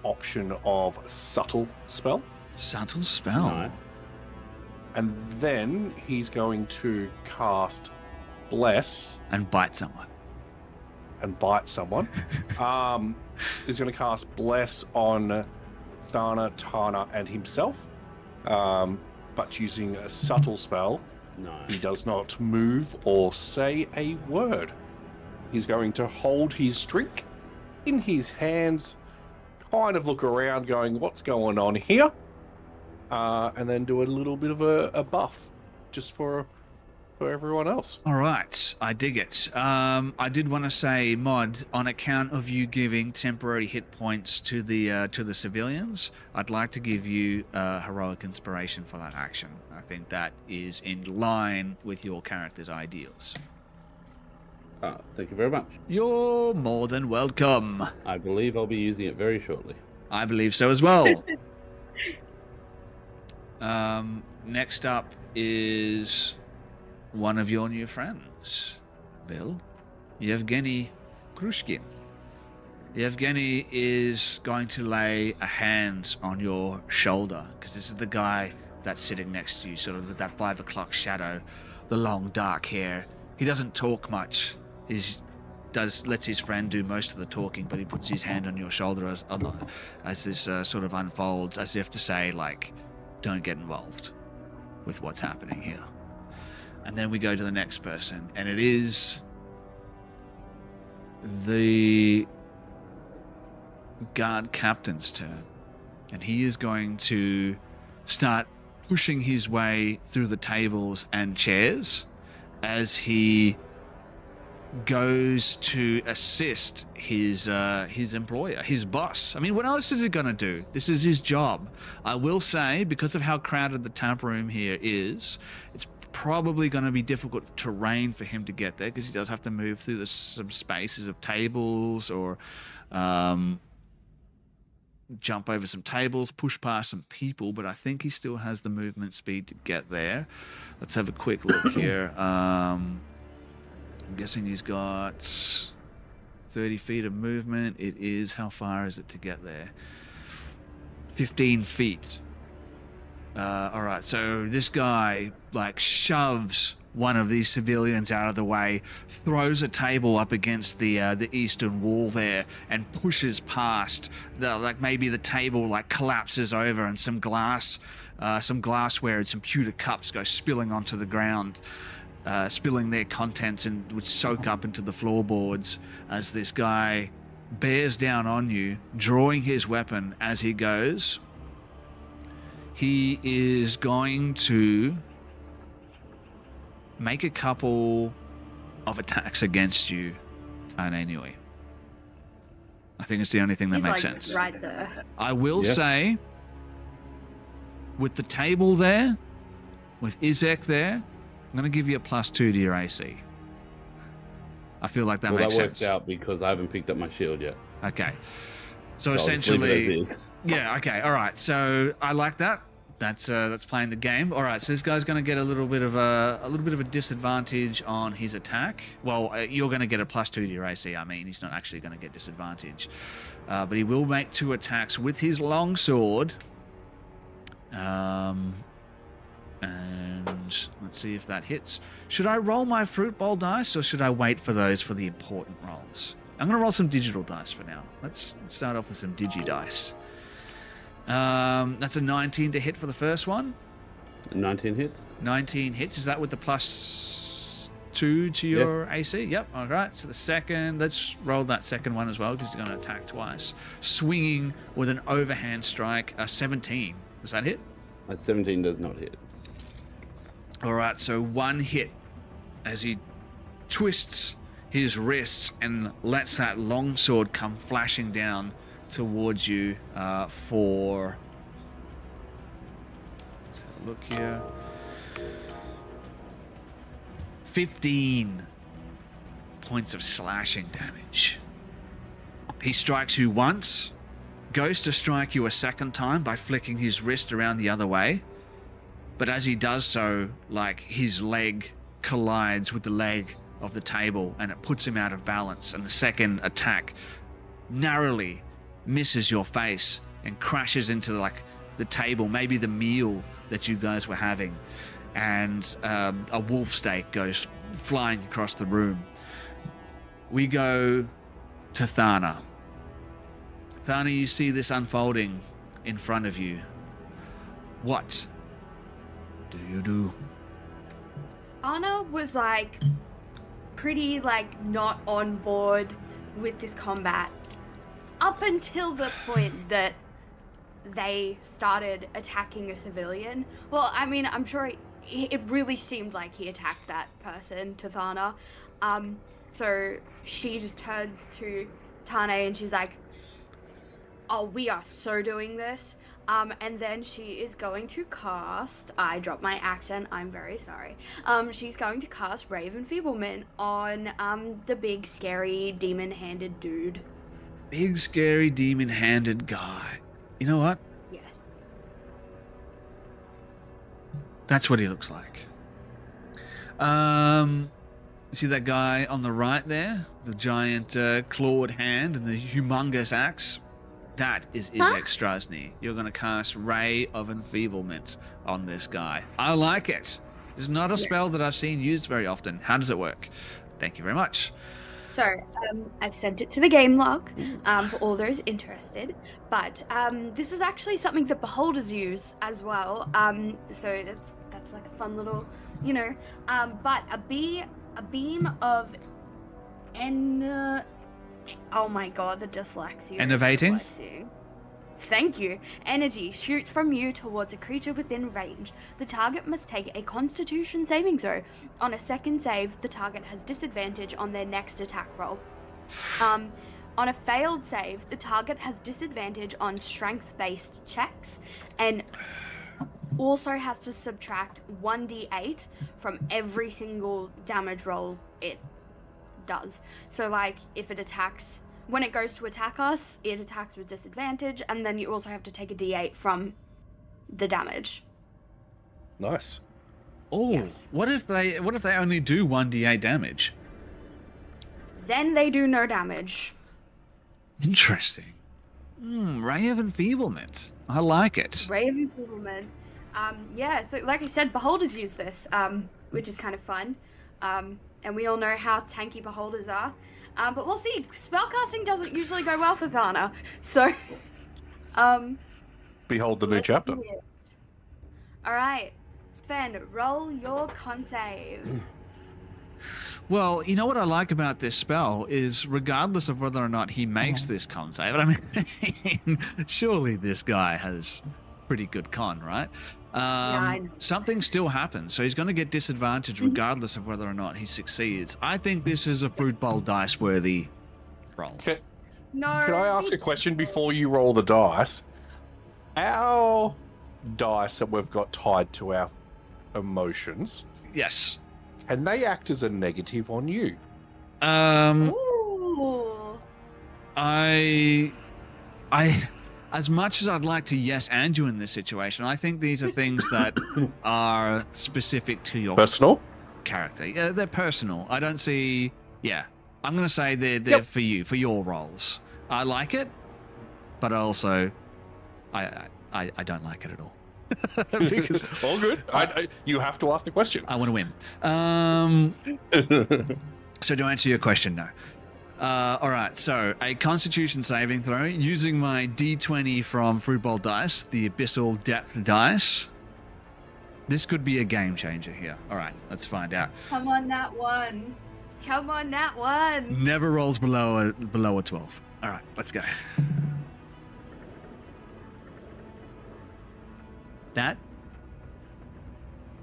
B: option of subtle spell.
A: Subtle spell.
D: Nice.
B: And then he's going to cast Bless
A: And bite someone.
B: and bite someone. He's going to cast Bless on Thana, Tana, and himself. But using a subtle spell,
D: Nice.
B: he does not move or say a word. He's going to hold his drink in his hands, kind of look around going, what's going on here? And then do a little bit of a buff just for everyone else.
A: All right, I dig it. I did want to say, Mod, on account of you giving temporary hit points to the civilians, I'd like to give you heroic inspiration for that action. I think that is in line with your character's ideals.
D: Thank you very much.
A: You're more than welcome.
D: I believe I'll be using it very shortly.
A: I believe so as well. Next up is one of your new friends, Bill, Yevgeny Krushkin. Yevgeny is going to lay a hand on your shoulder, because this is the guy that's sitting next to you, sort of with that 5 o'clock shadow, the long dark hair. He doesn't talk much. Lets his friend do most of the talking, but he puts his hand on your shoulder as this sort of unfolds, as if to say, like, don't get involved with what's happening here. And then we go to the next person, and it is the guard captain's turn. And he is going to start pushing his way through the tables and chairs as he goes to assist his employer, his boss. I mean, what else is he going to do? This is his job. I will say, because of how crowded the tap room here is, it's probably going to be difficult terrain for him to get there, because he does have to move through some spaces of tables, or jump over some tables, push past some people, but I think he still has the movement speed to get there. Let's have a quick look here. I'm guessing he's got 30 feet of movement. It is, how far is it to get there? 15 feet. All right, so this guy, like, shoves one of these civilians out of the way, throws a table up against the eastern wall there, and pushes past. Maybe the table, like, collapses over, and some glassware and some pewter cups go spilling onto the ground, spilling their contents, and would soak up into the floorboards as this guy bears down on you, drawing his weapon as he goes. He is going to make a couple of attacks against you, anyway. I think it's the only thing that makes sense.
C: Right there.
A: I will say, with the table there, with Izek there, I'm going to give you a +2 to your AC. I feel like that makes sense.
D: That works out because I haven't picked up my shield yet.
A: Okay. So
D: I'll just leave it as
A: essentially,
D: is.
A: yeah. Okay. All right. So I like that. That's playing the game. All right. So this guy's going to get a little bit of a disadvantage on his attack. Well, you're going to get a +2 to your AC. I mean, he's not actually going to get disadvantage, but he will make 2 attacks with his long sword. And let's see if that hits. Should I roll my fruit bowl dice, or should I wait for those for the important rolls? I'm going to roll some digital dice for now. Let's start off with some digi dice. That's a 19 to hit for the first one.
D: 19 hits.
A: 19 hits. Is that with the +2 to your AC? Yep. All right. So the second, let's roll that second one as well because you're going to attack twice. Swinging with an overhand strike, 17. Does that hit?
D: 17 does not hit.
A: All right. So one hit as he twists his wrists and lets that longsword come flashing down towards you for... Let's have a look here. 15 points of slashing damage. He strikes you once, goes to strike you a second time by flicking his wrist around the other way, but as he does so, like, his leg collides with the leg of the table and it puts him out of balance, and the second attack narrowly misses your face and crashes into like the table, maybe the meal that you guys were having, and a wolf steak goes flying across the room. We go to Thana. Thana, you see this unfolding in front of you. What do you do?
C: Anna was like pretty like not on board with this combat up until the point that they started attacking a civilian. Well, I mean, I'm sure it really seemed like he attacked that person, to Thana. So she just turns to Tane and she's like, oh, we are so doing this. And then she is going to cast, I dropped my accent, I'm very sorry. She's going to cast Rave Enfeeblement on the big, scary, demon-handed dude.
A: Big, scary, demon-handed guy. You know what?
C: Yes.
A: That's what he looks like. See that guy on the right there? The giant clawed hand and the humongous axe? That is Izek Strasny. You're going to cast Ray of Enfeeblement on this guy. I like it. This is not a spell that I've seen used very often. How does it work? Thank you very much.
C: So, I've sent it to the game log for all those interested. But this is actually something that beholders use as well. So that's like a fun little, you know. But a beam of oh my god, the dyslexia.
A: Innovating?
C: Thank you. Energy shoots from you towards a creature within range. The target must take a Constitution saving throw. On a second save, the target has disadvantage on their next attack roll. On a failed save, the target has disadvantage on strength-based checks and also has to subtract 1d8 from every single damage roll it does. So like if it attacks, when it goes to attack us, it attacks with disadvantage, and then you also have to take a d8 from the damage.
B: Nice.
A: Oh,
C: yes.
A: What if they only do 1d8 damage?
C: Then they do no damage.
A: Interesting. Ray of Enfeeblement. I like it.
C: Ray of Enfeeblement. Yeah, so like I said, beholders use this, which is kind of fun. And we all know how tanky beholders are. But we'll see. Spellcasting doesn't usually go well for Thana. So,
B: Behold the new chapter.
C: Alright. Sven, roll your con save.
A: Well, you know what I like about this spell is regardless of whether or not he makes this con save, I mean, surely this guy has pretty good con, right? Something still happens, so he's going to get disadvantage regardless of whether or not he succeeds. I think this is a Fruit Bowl dice worthy roll.
C: No.
B: Can I ask a question before you roll the dice? Our dice that we've got tied to our emotions,
A: Yes.
B: can they act as a negative on you?
C: Ooh.
A: I as much as I'd like to yes and you in this situation, I think these are things that are specific to your
B: Personal?
A: character. Yeah, they're personal. I don't see. Yeah, I'm gonna say they're for you, for your roles. I like it, but also, I don't like it at all. Because
B: all good. You have to ask the question.
A: I want to win. So to answer your question, no. All right, so a Constitution saving throw using my D20 from Fruit Bowl dice, the Abyssal Depth dice. This could be a game changer here. All right, let's find out.
C: Come on, Nat 1. Come on, Nat 1.
A: Never rolls below a 12. All right, let's go. That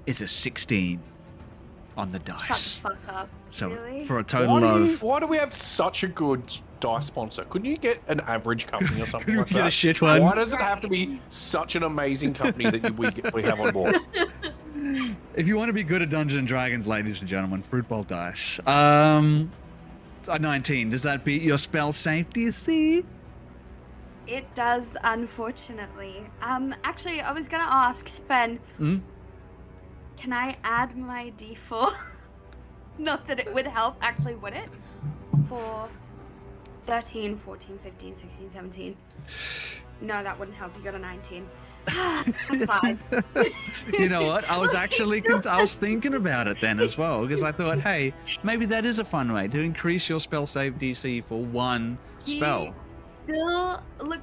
A: is a 16 on the dice.
C: Shut the fuck up.
A: So
C: Really?
A: for a total of...
B: Why do we have such a good dice sponsor? Couldn't you get an average company or something
A: Couldn't
B: like
A: we get
B: that?
A: a shit one?
B: Why does it have to be such an amazing company that we have on board?
A: If you want to be good at Dungeons and Dragons, ladies and gentlemen, Fruit Bowl dice. A 19. Does that beat your spell safety, see?
C: It does, unfortunately. Actually, I was gonna ask, Sven, can I add my D4? Not that it would help, actually, would it? For 13, 14, 15, 16, 17. No, that wouldn't help. You got a 19. That's fine.
A: You know what? I was actually I was thinking about it then as well, because I thought, hey, maybe that is a fun way to increase your spell save DC for one spell.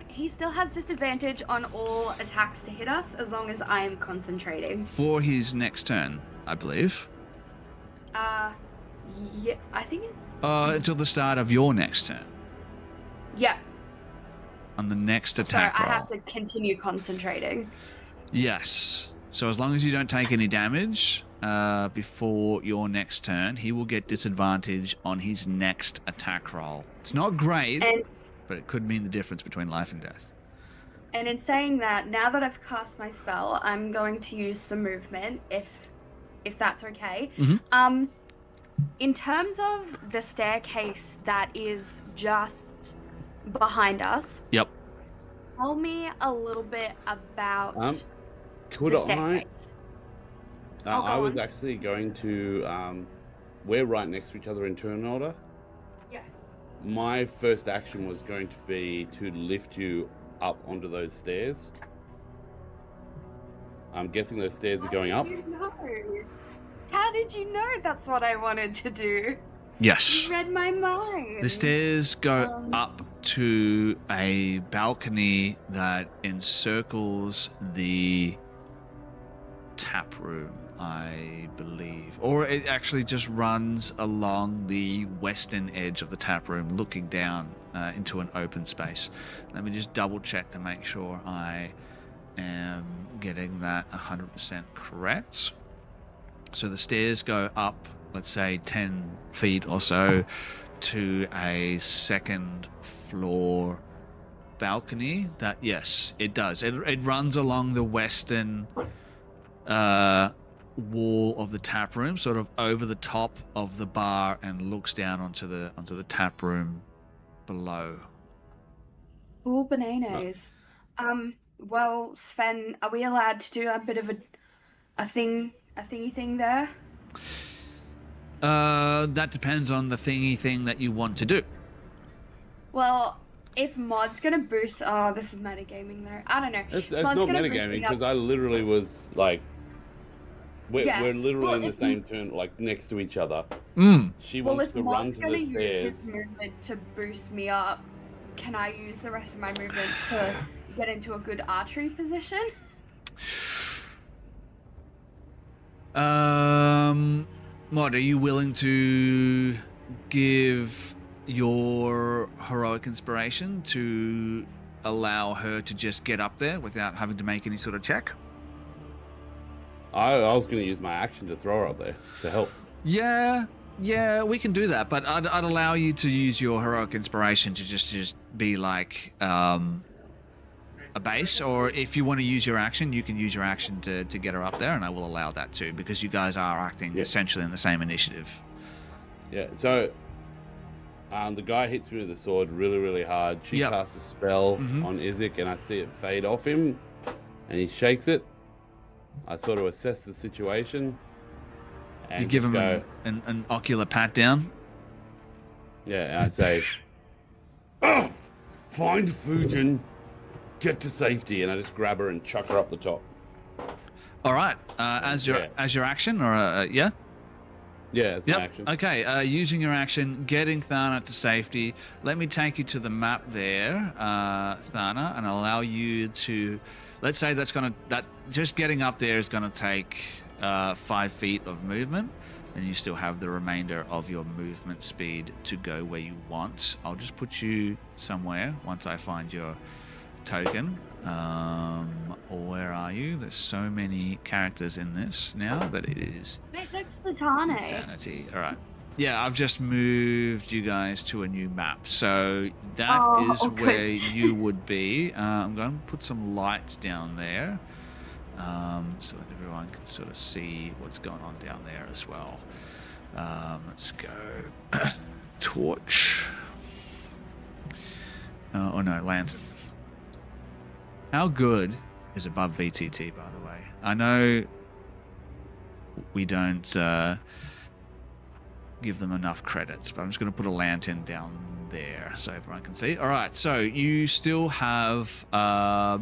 C: He still has disadvantage on all attacks to hit us as long as I am concentrating.
A: For his next turn, I believe.
C: Yeah, I think it's...
A: Until the start of your next turn.
C: Yeah.
A: On the next
C: So
A: attack
C: I
A: roll.
C: have to continue concentrating.
A: Yes. So as long as you don't take any damage before your next turn, he will get disadvantage on his next attack roll. It's not great, but it could mean the difference between life and death.
C: And in saying that, now that I've cast my spell, I'm going to use some movement, if that's okay.
A: Mm-hmm.
C: In terms of the staircase that is just behind us.
A: Yep.
C: Tell me a little bit about
D: Could
C: the
D: I?
C: staircase.
D: I was
C: on.
D: actually going to. We're right next to each other in turn order.
C: Yes.
D: My first action was going to be to lift you up onto those stairs. I'm guessing those stairs are going up.
C: How did you know that's what I wanted to do?
A: Yes.
C: You read my mind.
A: The stairs go up to a balcony that encircles the tap room, I believe. Or it actually just runs along the western edge of the tap room, looking down into an open space. Let me just double check to make sure I am getting that 100% correct. So the stairs go up, let's say 10 feet or so, to a second floor balcony. That, yes, it does. It runs along the western wall of the tap room, sort of over the top of the bar, and looks down onto the tap room below.
C: Cool bananas. Well, Sven, are we allowed to do a bit of a thingy thing there?
A: That depends on the thingy thing that you want to do.
C: Well, if Mod's gonna boost... Oh, this is metagaming there. I don't know.
D: It's
C: Mod's
D: not
C: gonna boost
D: metagaming,
C: me up-
D: because I literally was like... We're literally
C: well,
D: in the
C: if
D: same turn, like next to each other. She
C: Well,
D: wants
C: if
D: to run
C: Mod's
D: to
C: gonna
D: the
C: use
D: stairs.
C: his movement to boost me up, can I use the rest of my movement to get into a good archery position?
A: Mod, are you willing to give your heroic inspiration to allow her to just get up there without having to make any sort of check?
D: I was going to use my action to throw her up there to help.
A: Yeah, we can do that, but I'd allow you to use your heroic inspiration to just be like a base, or if you want to use your action, you can use your action to get her up there, and I will allow that too, because you guys are acting essentially in the same initiative.
D: Yeah, so the guy hits me with the sword really, really hard. She casts a spell on Izek, and I see it fade off him, and he shakes it. I sort of assess the situation. And
A: You give him
D: go,
A: an ocular pat down.
D: Yeah, and I say, find Fujin, get to safety, and I just grab her and chuck her up the top.
A: All right, as your action, or yeah.
D: Yeah, it's my action.
A: Okay, using your action, getting Thana to safety. Let me take you to the map there, Thana, and allow you to let's say that just getting up there is gonna take 5 feet of movement, and you still have the remainder of your movement speed to go where you want. I'll just put you somewhere once I find your token. Where are you? There's so many characters in this now that it is
C: Right next to Tane.
A: insanity. All right. Yeah, I've just moved you guys to a new map. So that is
C: okay.
A: where you would be. I'm going to put some lights down there so that everyone can sort of see what's going on down there as well. Let's go. Torch. Oh, no, lantern. How good is above VTT, by the way? I know we don't give them enough credits, but I'm just going to put a lantern down there so everyone can see. All right, so you still have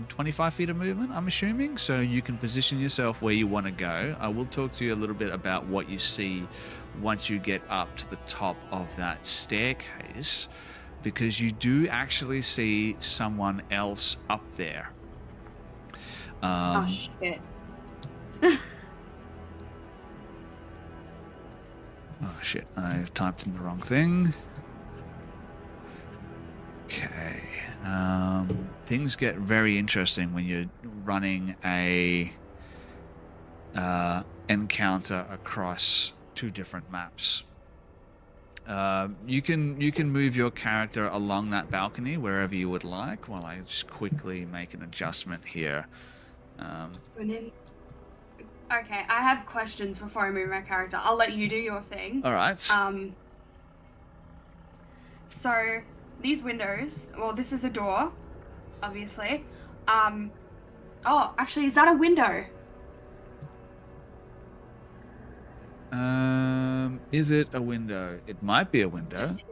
A: 25 feet of movement, I'm assuming, so you can position yourself where you want to go. I will talk to you a little bit about what you see once you get up to the top of that staircase, because you do actually see someone else up there.
C: Oh shit.
A: Oh shit, I've typed in the wrong thing. Okay. Things get very interesting when you're running a encounter across 2 different maps. You can move your character along that balcony wherever you would like, while I just quickly make an adjustment here.
C: Okay, I have questions before I move my character. I'll let you do your thing.
A: All right.
C: So these windows. Well, this is a door, obviously. Oh, actually, is that a window?
A: Is it a window? It might be a window.
C: Just here.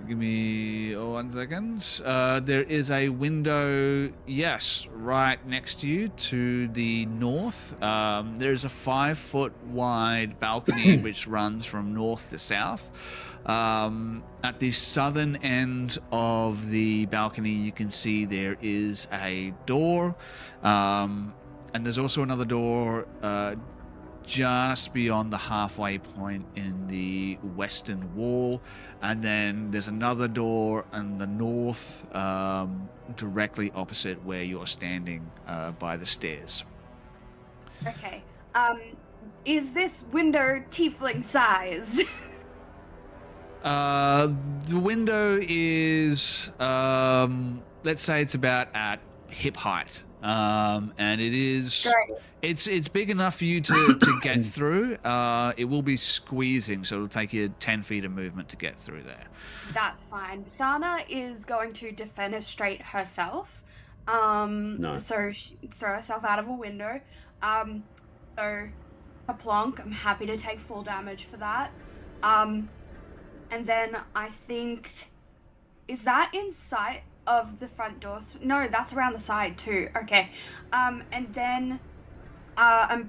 A: Give me 1 second. There is a window, yes, right next to you to the north. There's a 5-foot wide balcony which runs from north to south. At the southern end of the balcony, you can see there is a door. And there's also another door just beyond the halfway point in the western wall, and then there's another door in the north, directly opposite where you're standing by the stairs.
C: Okay. Is this window tiefling sized?
A: The window is, let's say it's about at hip height. And it is,
C: Great.
A: it's big enough for you to get through. It will be squeezing, so it'll take you 10 feet of movement to get through there.
C: That's fine. Thana is going to defenestrate herself.
D: Nice.
C: So she throw herself out of a window. So Kaplonk, I'm happy to take full damage for that. And then I think, is that in sight of the front doors? No, that's around the side too. Okay. And then, how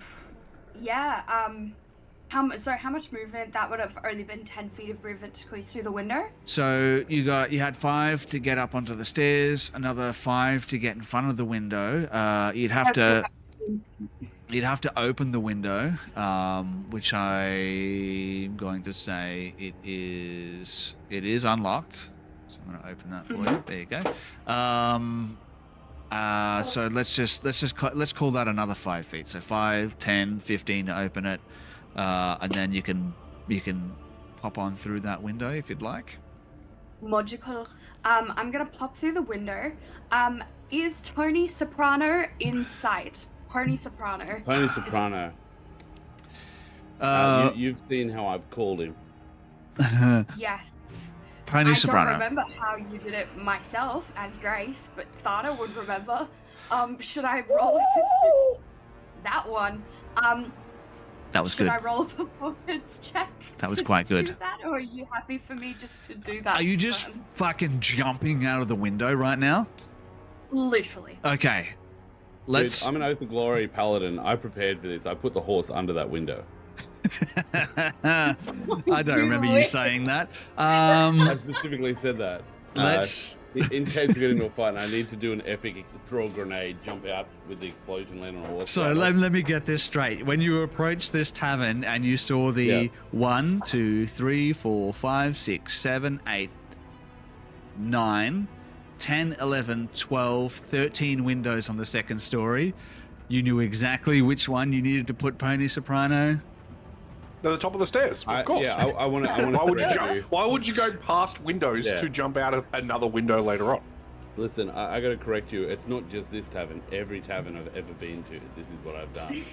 C: much movement? That would have only been 10 feet of movement to squeeze through the window.
A: So you had 5 to get up onto the stairs, another 5 to get in front of the window. You'd have to open the window, which I'm going to say it is unlocked. So I'm going to open that for you. There you go. So let's call that another 5 feet. So 5, 10, 15 to open it, and then you can pop on through that window if you'd like.
C: Magical. I'm gonna pop through the window. Is Tony Soprano in sight? Pony Soprano.
D: Pony Soprano. You've seen how I've called him.
C: Yes.
A: Pony Soprano.
C: I don't remember how you did it myself as Grace, but Thana would remember. Should I roll that one?
A: That was good.
C: Should I roll a performance check?
A: That was quite good.
C: That, or are you happy for me just to do that?
A: Are you just fucking jumping out of the window right now?
C: Literally.
A: Okay. Let's.
D: Dude, I'm an Oath of Glory paladin. I prepared for this. I put the horse under that window.
A: I don't remember you saying that.
D: I specifically said that.
A: Let's.
D: In case we get into a fight and I need to do an epic throw a grenade, jump out with the explosion, land on a horse.
A: So let me get this straight. When you approached this tavern and you saw the 1, 2, 3, 4, 5, 6, 7, 8, 9, 10, 11, 12, 13 windows on the second story, you knew exactly which one you needed to put Pony Soprano.
B: At the top of the stairs, of course.
D: Yeah, I want to.
B: Why would you go past windows to jump out of another window later on?
D: Listen, I got to correct you. It's not just this tavern. Every tavern I've ever been to, this is what I've done.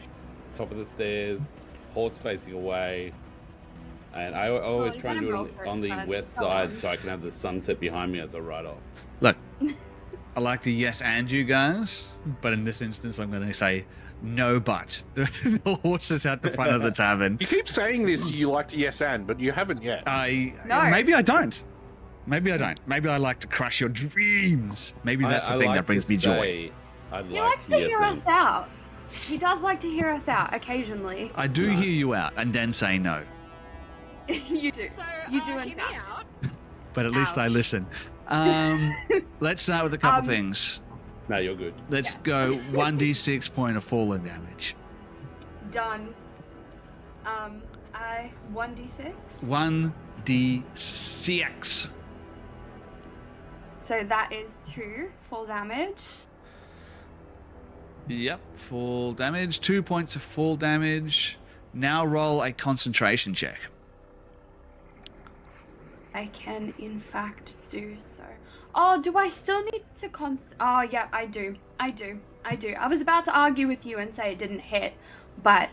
D: Top of the stairs, horse facing away, and I always try and do it on the west side so I can have the sunset behind me as I ride off.
A: Look, I like to yes and you guys, but in this instance, I'm going to say no but. The horse is at the front of the tavern.
B: You keep saying this, you like to yes and, but you haven't yet.
A: Maybe I don't. Maybe I don't. Maybe I like to crush your dreams. Maybe that's the thing that brings me joy.
C: He likes to hear us out. He does like to hear us out occasionally.
A: I do hear you out and then say no.
C: You do.
E: So,
C: you do
E: hear me out.
A: But at least I listen. Let's start with a couple things.
D: No, you're good.
A: Let's go 1d6 point of falling damage.
C: Done. 1d6.
A: 1d6.
C: So that is 2 full damage.
A: Yep, full damage. 2 points of full damage. Now roll a concentration check.
C: I can, in fact, do so. Oh, do I still need to Oh, yeah, I do. I was about to argue with you and say it didn't hit, but,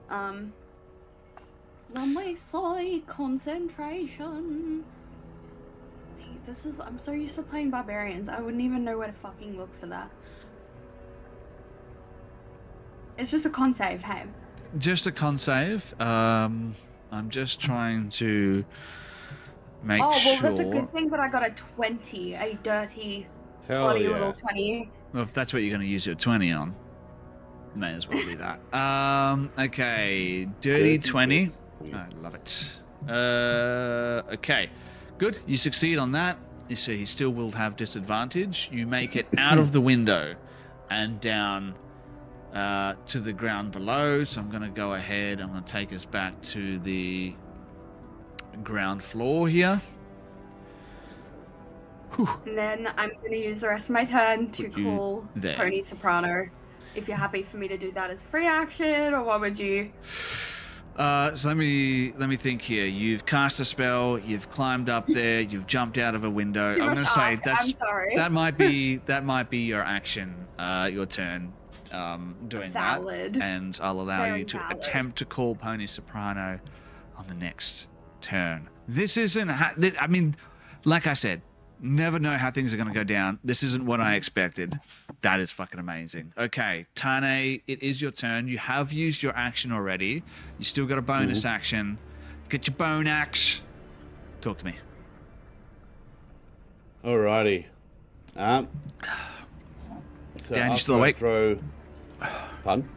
C: let me say concentration. I'm so used to playing barbarians, I wouldn't even know where to fucking look for that. It's just a con save, hey?
A: Just a con save. I'm just trying to make sure.
C: Oh, well, that's a good thing that I got a 20, a dirty, bloody little 20.
A: Well, if that's what you're going to use your 20 on, may as well do that. Okay, dirty 20. I love it. Okay, good. You succeed on that. You see, he still will have disadvantage. You make it out of the window and down to the ground below. So I'm going to go ahead. I'm going to take us back to the ground floor here.
C: And then I'm going to use the rest of my turn to call
A: there.
C: Pony Soprano. If you're happy for me to do that as free action, or what would you?
A: So let me think here. You've cast a spell. You've climbed up there. You've jumped out of a window. I'm going to say that might be your action, your turn. Doing
C: Valid.
A: that, and I'll allow
C: Very
A: you to
C: valid.
A: attempt to call Pony Soprano on the next turn. This isn't. I mean, like I said, never know how things are going to go down. This isn't what I expected. That is fucking amazing. Okay, Tane, it is your turn. You have used your action already. You still got a bonus action. Get your bone axe. Talk to me.
D: Alrighty. So
A: Dan, you still awake?
D: Pardon?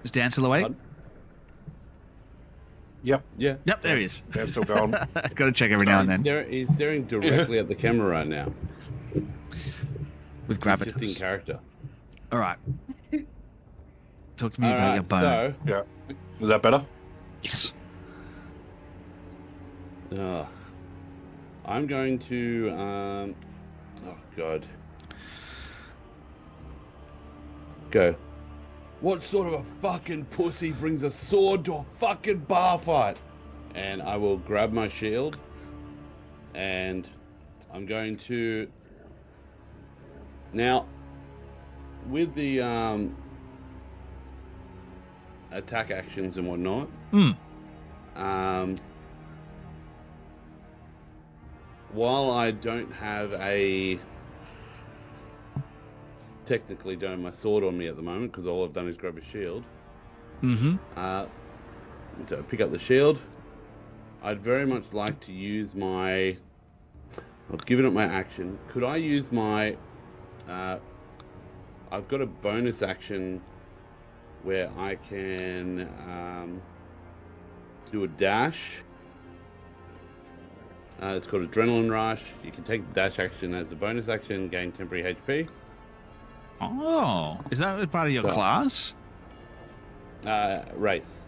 A: Is Dan still awake?
D: Pardon?
B: Yep.
D: Yeah.
A: Yep, there he is.
B: They're still going.
A: Got to check every now and then.
D: He's staring directly at the camera right now.
A: With
D: He's just in
A: gravitas.
D: character.
A: All right. Talk to me about your bone.
D: So,
B: Yeah. Is that better?
A: Yes.
D: I'm going to, oh God. Go. What sort of a fucking pussy brings a sword to a fucking bar fight? And I will grab my shield, and I'm going to, now, with the attack actions and whatnot, while I don't have technically don't have my sword on me at the moment, because all I've done is grab a shield. So pick up the shield. I'd very much like to use my, I've given it my action. Could I use my, I've got a bonus action where I can do a dash It's called Adrenaline Rush. You can take the dash action as a bonus action, gain temporary HP.
A: Oh, is that part of your
D: So-
A: class?
D: Race.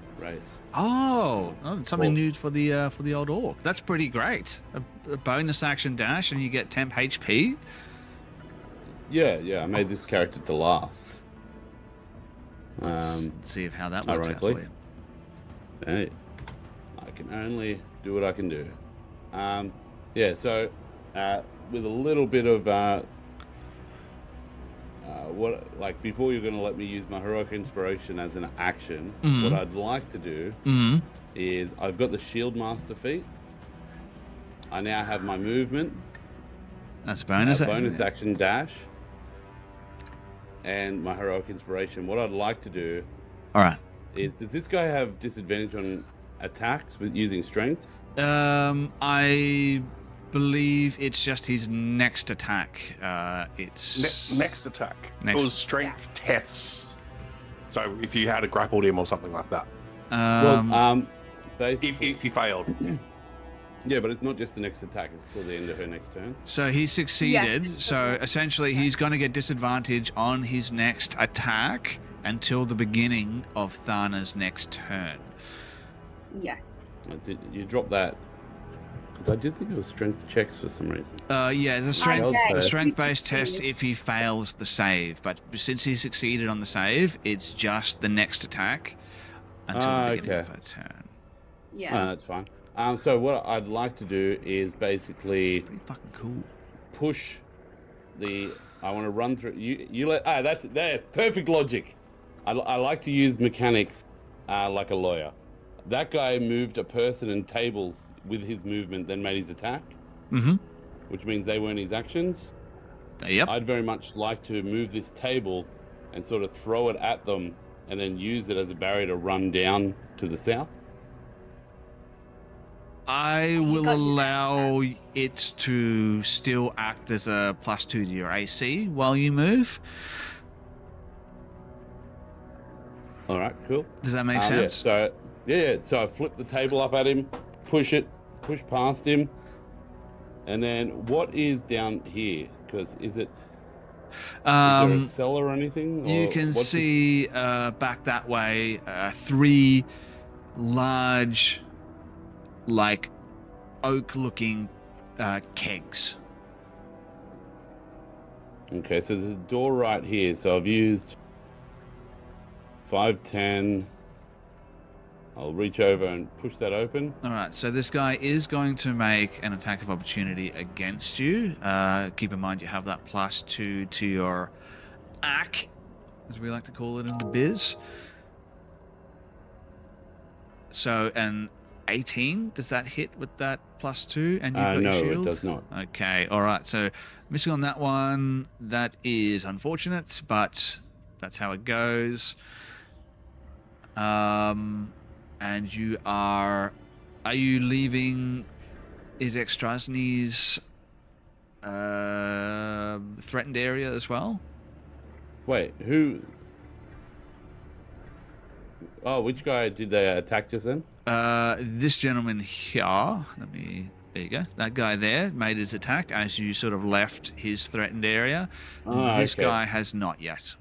A: Oh, something
D: Well-
A: new for the old orc. That's pretty great. A bonus action dash, and you get temp HP.
D: Yeah. I made this character to last.
A: Let's see if how that works out for
D: ironically.
A: you.
D: Hey, I can only do what I can do. So with a little bit of before you're going to let me use my heroic inspiration as an action, what I'd like to do is I've got the shield master feat. I now have my movement,
A: That's a bonus.
D: bonus action dash, and my heroic inspiration. What I'd like to do
A: All right.
D: is, does this guy have disadvantage on attacks with using strength?
A: I believe it's just his next attack. It's
B: Next attack.
A: Next-
B: It was strength tests. So if you had grappled him or something like that.
D: Basically,
B: If you failed.
D: yeah, but it's not just the next attack; it's till the end of her next turn.
A: So he succeeded.
C: Yeah.
A: So essentially, he's going to get disadvantage on his next attack until the beginning of Thana's next turn.
C: Yes.
D: You dropped that because I did think it was strength checks for some reason.
A: Yeah, it's a
C: Okay.
A: strength-based test if he fails the save. But since he succeeded on the save, it's just the next attack until the beginning
D: okay.
A: of her turn.
C: Yeah.
D: That's fine. So what I'd like to do is basically
A: Pretty fucking cool.
D: push the. I want to run through. You let. That's there. Perfect logic. I like to use mechanics like a lawyer. That guy moved a person and tables with his movement, then made his attack, which means they weren't his actions.
A: Yep.
D: I'd very much like to move this table and sort of throw it at them and then use it as a barrier to run down to the south.
A: I will
C: got you.
A: allow it to still act as a +2 to your AC while you move.
D: All right, cool.
A: Does that make
D: Yeah,
A: sense?
D: so I flip the table up at him, push past him, and then what is down here? Because is there a cellar or anything?
A: You
D: Or
A: can
D: what's this-
A: see back that way 3 large, like oak-looking kegs.
D: Okay, so there's a door right here. So I've used 5, 10. I'll reach over and push that open.
A: All right, so this guy is going to make an attack of opportunity against you. Keep in mind you have that +2 to your AC, as we like to call it in the biz. So an 18, does that hit with that +2? And you've got
D: No,
A: your
D: it
A: shield?
D: does not.
A: Okay, all right. So missing on that one, that is unfortunate, but that's how it goes. And you are you leaving Strahd threatened area as well?
D: Wait, who? Oh, which guy did they attack just then?
A: This gentleman here, there you go. That guy there made his attack as you sort of left his threatened area. This
D: okay.
A: guy has not yet.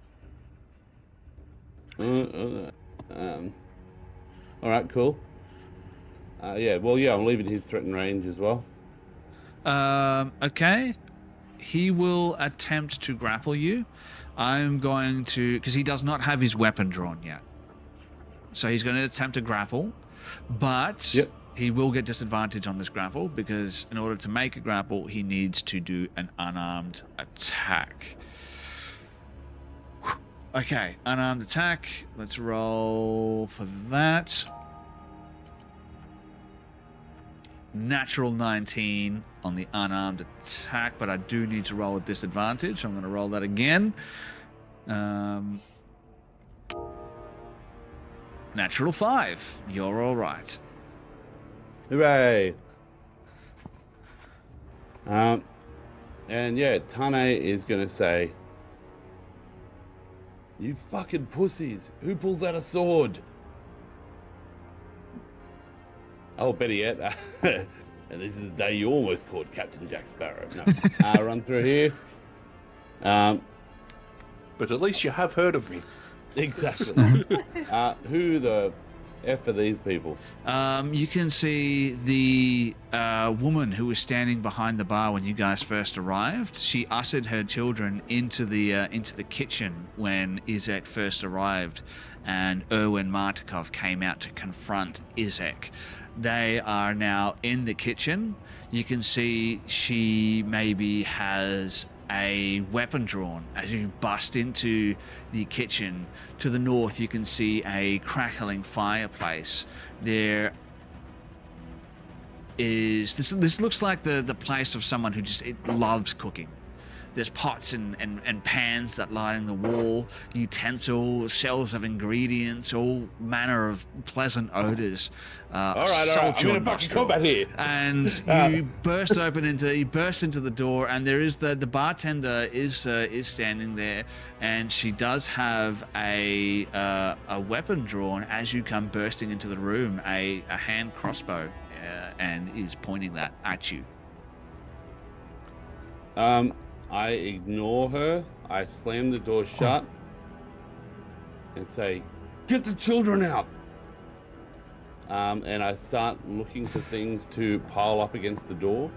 D: All right, cool. I'm leaving his threatened range as well.
A: Okay. He will attempt to grapple you. I'm going to, because he does not have his weapon drawn yet. So he's going to attempt to grapple, but he will get disadvantage on this grapple because in order to make a grapple, he needs to do an unarmed attack. Okay, unarmed attack. Let's roll for that. Natural 19 on the unarmed attack, but I do need to roll a disadvantage. So I'm going to roll that again. Natural 5. You're all right.
D: Hooray! And Tane is gonna say, "You fucking pussies! Who pulls out a sword?" Oh, better yet, And this is the day you almost caught Captain Jack Sparrow. No, run through here.
B: But at least you have heard of me.
D: Exactly. Who the F are these people?
A: You can see the woman who was standing behind the bar when you guys first arrived. She ushered her children into the kitchen when Izek first arrived, and Erwin Martikov came out to confront Izek. They are now in the kitchen. You can see she maybe has a weapon drawn as you bust into the kitchen. To the north, you can see a crackling fireplace. There is this looks like the place of someone who just loves cooking. There's pots and pans that line the wall, utensils, shelves of ingredients, all manner of pleasant odors.
D: All right. I'm in a fucking combat here.
A: And you burst into the door, and there is the bartender is standing there, and she does have a weapon drawn as you come bursting into the room, a hand crossbow, and is pointing that at you.
D: I ignore her. I slam the door shut and say, "Get the children out!" And I start looking for things to pile up against the door.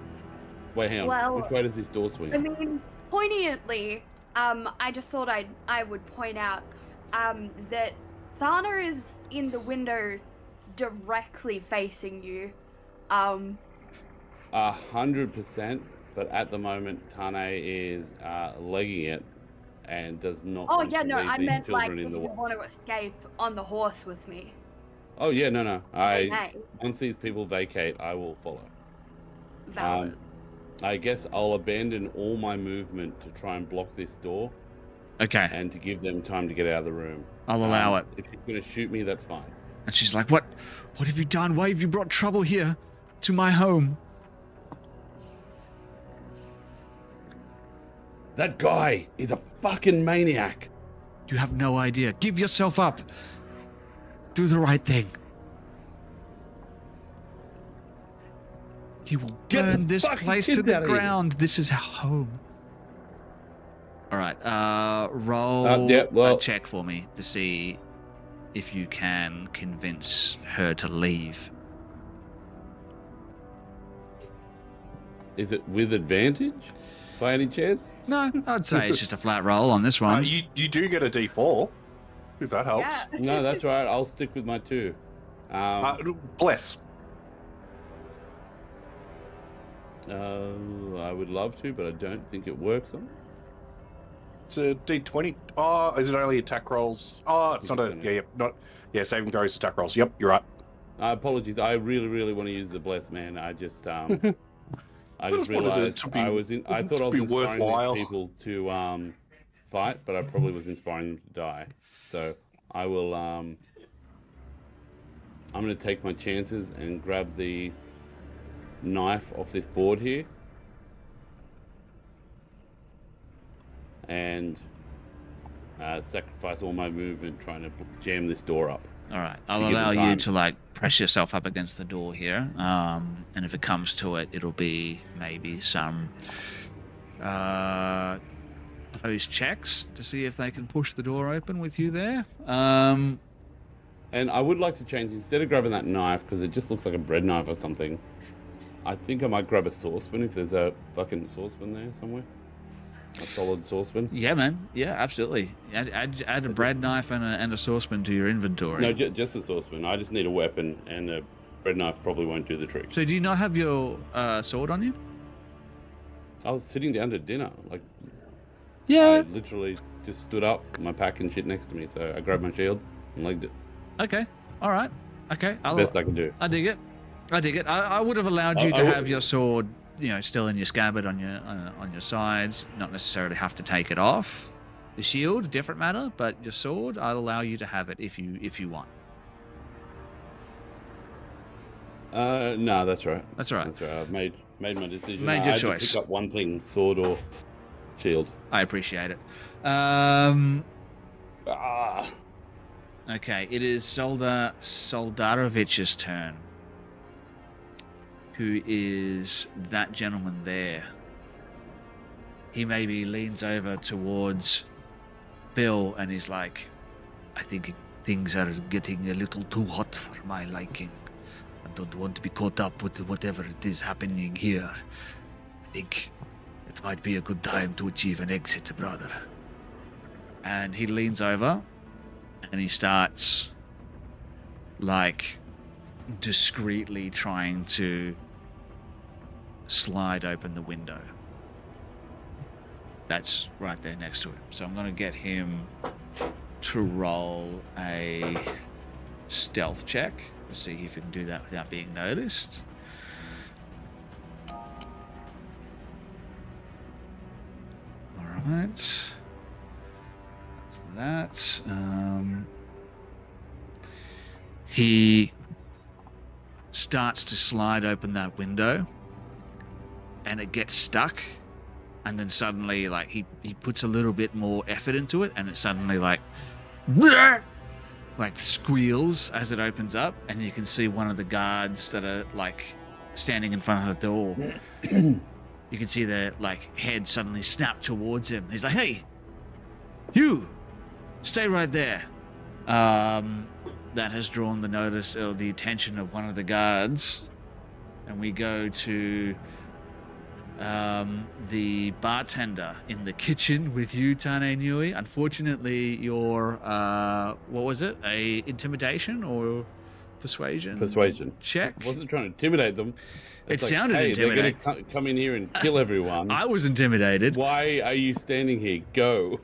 D: Wait, hang on.
C: Well,
D: which way does this door swing?
C: I mean, poignantly, I just thought I would point out that Thana is in the window directly facing you.
D: 100%. But at the moment, Tane is legging it and does not
C: Oh
D: want
C: yeah,
D: to
C: no,
D: leave
C: I
D: these
C: meant like
D: children
C: if
D: in the
C: you
D: way.
C: want to escape on the horse with me.
D: Oh yeah, no.
C: Okay.
D: Once these people vacate, I will follow.
C: Valid.
D: I guess I'll abandon all my movement to try and block this door
A: Okay,
D: and to give them time to get out of the room.
A: I'll allow it.
D: If you're going to shoot me, that's fine.
A: And she's like, What have you done? Why have you brought trouble here to my home?"
D: That guy is a fucking maniac.
A: You have no idea. Give yourself up. Do the right thing. He will
D: Get the
A: burn this
D: fucking
A: place to
D: kids
A: the
D: out of here.
A: ground. This is our home. All right. Roll
D: well-
A: a check for me to see if you can convince her to leave.
D: Is it with advantage by any chance?
A: No, I'd say it's just a flat roll on this one.
B: You do get a D4, if that helps.
C: Yeah.
D: No, that's right. I'll stick with my 2.
B: Bless.
D: I would love to, but I don't think it works on.
B: It's a D20. Oh, is it only attack rolls? Oh, it's not a. Yeah, saving throws, attack rolls. Yep, you're right.
D: Apologies. I really, really want to use the bless, man. I just I just
B: just wanted it
D: realized
B: to be-
D: I was in. I thought
B: to
D: I was
B: be
D: inspiring
B: worthwhile.
D: these people to fight, but I probably was inspiring them to die. So I will. I'm going to take my chances and grab the knife off this board here, and sacrifice all my movement trying to jam this door up.
A: All right,
D: to
A: I'll
D: give them
A: allow you
D: time.
A: to like press yourself up against the door here, and if it comes to it, it'll be maybe some post checks to see if they can push the door open with you there.
D: And I would like to change, instead of grabbing that knife, because it just looks like a bread knife or something, I think I might grab a saucepan if there's a fucking saucepan there somewhere. A solid saucepan.
A: Yeah, man. Yeah, absolutely. Add a bread knife and a saucepan to your inventory.
D: No, just a saucepan. I just need a weapon, and a bread knife probably won't do the trick.
A: So do you not have your sword on you?
D: I was sitting down to dinner. Like,
A: Yeah.
D: I literally just stood up, my pack and shit next to me, so I grabbed my shield and legged it.
A: Okay. All right. Okay.
D: Best I can do.
A: I dig it. I would have allowed you to have your sword, still in your scabbard on your side. Not necessarily have to take it off. The shield, different matter, but your sword, I'll allow you to have it if you want.
D: No, that's right.
A: That's all right.
D: That's right. I've made my decision.
A: Made
D: I
A: your
D: had
A: choice.
D: to pick up one thing: sword or shield.
A: I appreciate it. Okay, it is Soldarovich's turn. who is that gentleman there. He maybe leans over towards Phil and he's like, I think things are getting a little too hot for my liking. I don't want to be caught up with whatever it is happening here. I think it might be a good time to achieve an exit, brother. And he leans over and he starts, like, discreetly trying to slide open the window. That's right there next to him. So I'm going to get him to roll a stealth check to see if he can do that without being noticed. All right. That's that. He starts to slide open that window and it gets stuck. And then suddenly, like, he puts a little bit more effort into it, and it suddenly, like squeals as it opens up, and you can see one of the guards that are, like, standing in front of the door. You can see their, like, head suddenly snap towards him. He's like, hey, you, stay right there. That has drawn the notice or the attention of one of the guards. And we go to the bartender in the kitchen with you, Tane Nui. Unfortunately, your what was it? A intimidation or persuasion?
D: Persuasion
A: check.
D: I wasn't trying to intimidate them.
A: It sounded intimidating.
D: They're going to come in here and kill everyone.
A: I was intimidated.
D: Why are you standing here? Go.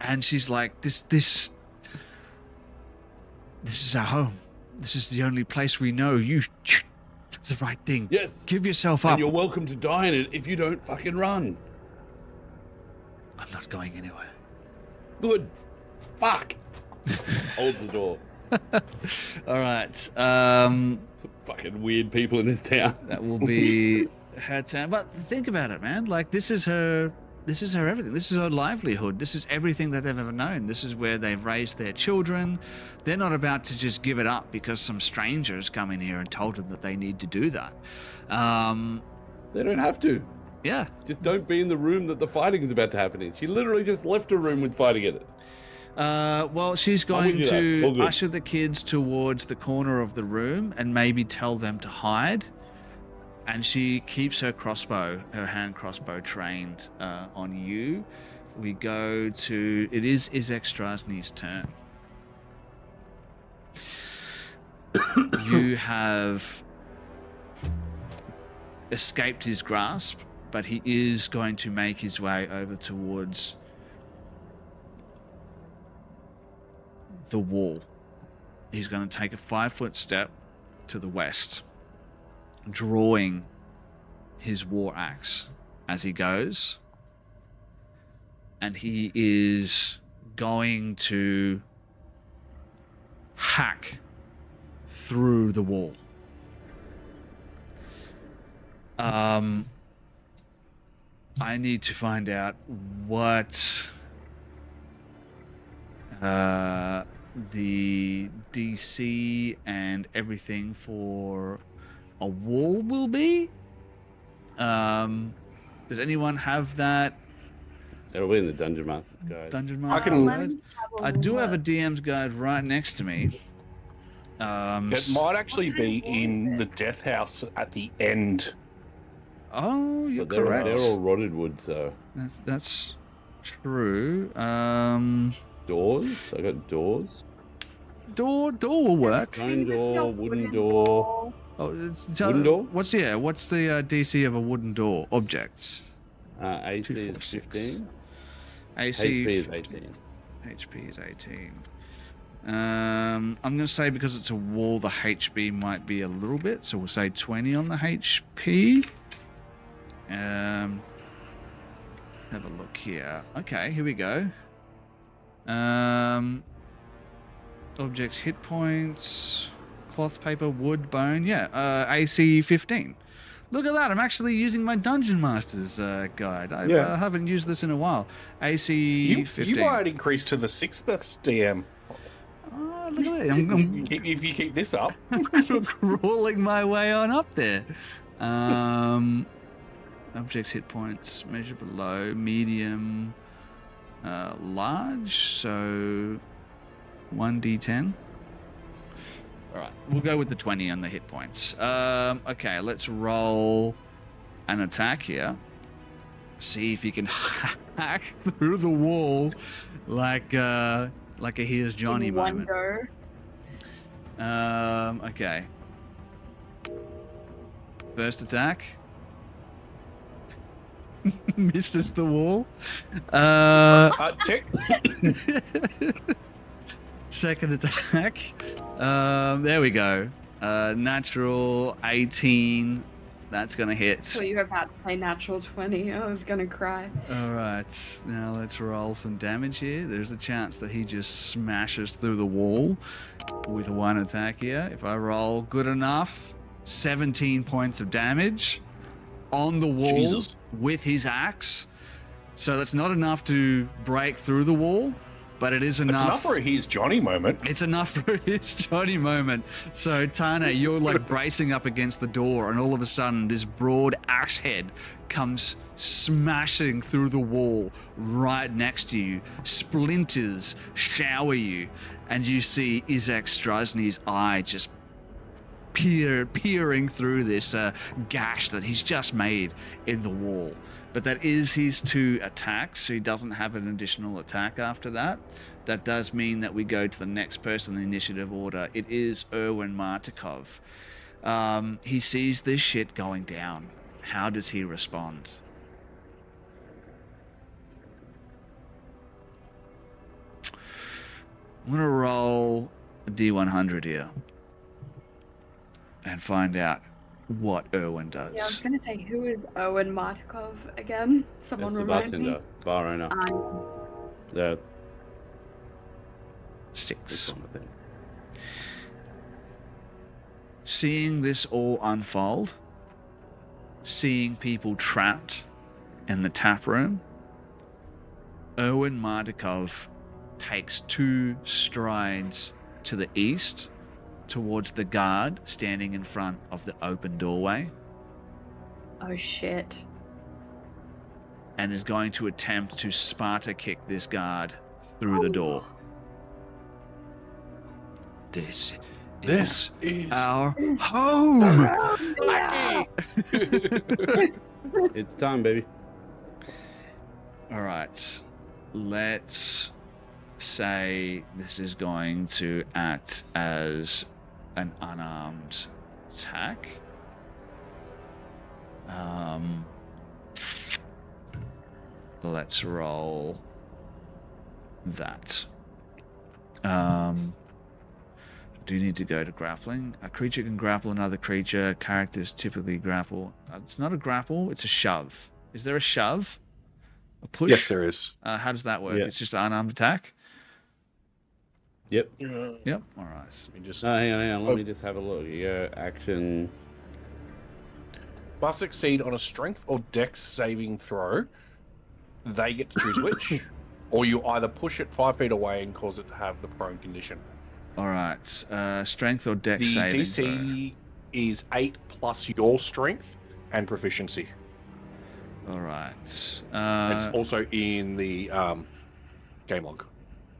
A: And she's like, this is our home. This is the only place we know. You. It's the right thing.
D: Yes.
A: Give yourself up.
D: And you're welcome to die in it if you don't fucking run.
A: I'm not going anywhere.
D: Good. Fuck. Holds the door.
A: All right.
D: Fucking weird people in this town.
A: That will be her town. But think about it, man. Like, this is her everything. This is her livelihood. This is everything that they've ever known. This is where they've raised their children. They're not about to just give it up because some strangers come in here and told them that they need to do that.
D: They don't have to.
A: Yeah.
D: Just don't be in the room that the fighting is about to happen in. She literally just left a room with fighting in it.
A: Well, she's going to usher the kids towards the corner of the room and maybe tell them to hide. And she keeps her hand crossbow trained on you. We go to, it is Izek Strasny's turn. You have escaped his grasp, but he is going to make his way over towards the wall. He's going to take a 5-foot step to the west, drawing his war axe as he goes, and he is going to hack through the wall. I need to find out what the DC and everything for a wall will be. Does anyone have that?
D: It'll be in the Dungeon Master's Guide.
A: Dungeon Master's Guide? I do have a DM's Guide right next to me.
B: It might actually be in the death house at the end.
A: Oh, you're
D: But
A: correct.
D: They're all rotted wood, so.
A: That's true.
D: Doors? I got doors.
A: Door will work.
D: Stone door, wooden door.
A: Oh,
D: Wooden door?
A: What's the DC of a wooden door? Objects.
D: AC
A: 2, 4,
D: is
A: 6.
D: 15.
A: AC
D: HP is 18.
A: HP is 18. I'm going to say because it's a wall, the HP might be a little bit, so we'll say 20 on the HP. Have a look here. Okay, here we go. Objects, hit points, cloth, paper, wood, bone. Yeah, AC 15. Look at that. I'm actually using my Dungeon Master's guide. I haven't used this in a while. AC 15.
B: You might increase to the 6th best DM.
A: Oh, look at that. I'm
B: If you keep this up,
A: crawling my way on up there. Objects hit points measure below medium, large. So 1d10. All right, we'll go with the 20 on the hit points. Okay, let's roll an attack here. See if you can hack through the wall like a Here's Johnny
C: In one
A: moment.
C: go.
A: Okay. First attack. Misses the wall.
B: check.
A: Second attack. There we go. Natural 18. That's gonna hit.
C: So you were about to play natural 20. I was gonna cry.
A: All right, now let's roll some damage here. There's a chance that he just smashes through the wall with one attack here. If I roll good enough, 17 points of damage on the wall
B: Jesus.
A: with his axe. So that's not enough to break through the wall, but it is
B: It's
A: enough.
B: enough for a Here's Johnny moment.
A: It's enough for his Johnny moment. So, Tana, you're like bracing up against the door, and all of a sudden, this broad axe head comes smashing through the wall right next to you. Splinters shower you, and you see Izek Strasny's eye just peering through this gash that he's just made in the wall. But that is his 2 attacks, so he doesn't have an additional attack after that. That does mean that we go to the next person in the initiative order. It is Erwin Martikov. He sees this shit going down. How does he respond? I'm going to roll a D100 here and find out what Erwin does.
C: Yeah, I was gonna say, who is Owen Martikov again? Someone
D: It's the
C: remind me.
D: bartender, bar owner. The
A: 6.
D: this one, I think.
A: Seeing this all unfold, seeing people trapped in the tap room, Erwin Martikov takes 2 strides to the east towards the guard standing in front of the open doorway,
C: Oh shit.
A: and is going to attempt to Sparta kick this guard through the door. This
B: This
A: is
B: is
A: our home.
D: It's time, baby.
A: All right, let's say this is going to act as an unarmed attack. Let's roll that. Do you need to go to grappling? A creature can grapple another creature. Characters typically grapple. It's not a grapple, it's a shove. Is there a shove? A push?
B: Yes, there is.
A: How does that work?
D: Yeah.
A: It's just an unarmed attack?
D: Yep.
A: Yep. All right.
B: Let me just
D: Hang on. Let me just have a look. Yeah, action.
B: must succeed on a strength or dex saving throw. They get to choose which, or you either push it 5 feet away and cause it to have the prone condition.
A: All right. Strength or dex
B: The
A: saving
B: DC is 8 plus your strength and proficiency.
A: throw. All right.
B: It's
A: Uh,
B: also in the game log.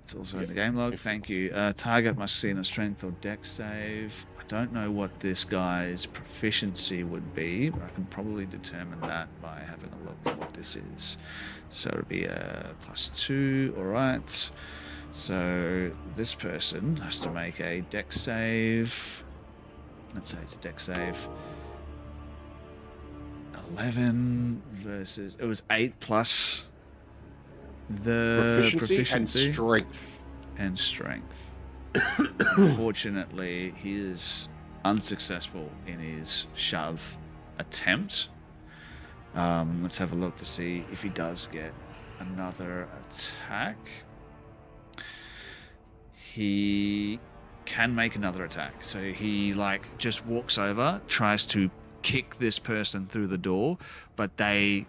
A: it's also in the game log. Thank you. Target must see a strength or dex save. I don't know what this guy's proficiency would be, but I can probably determine that by having a look at what this is. So it'll be a +2. All right. So this person has to make a dex save. Let's say it's a dex save. 11 versus... It was 8 plus the proficiency
B: and strength.
A: and strength. Unfortunately, he is unsuccessful in his shove attempt. Let's have a look to see if he does get another attack. He can make another attack. So he just walks over, tries to kick this person through the door, but they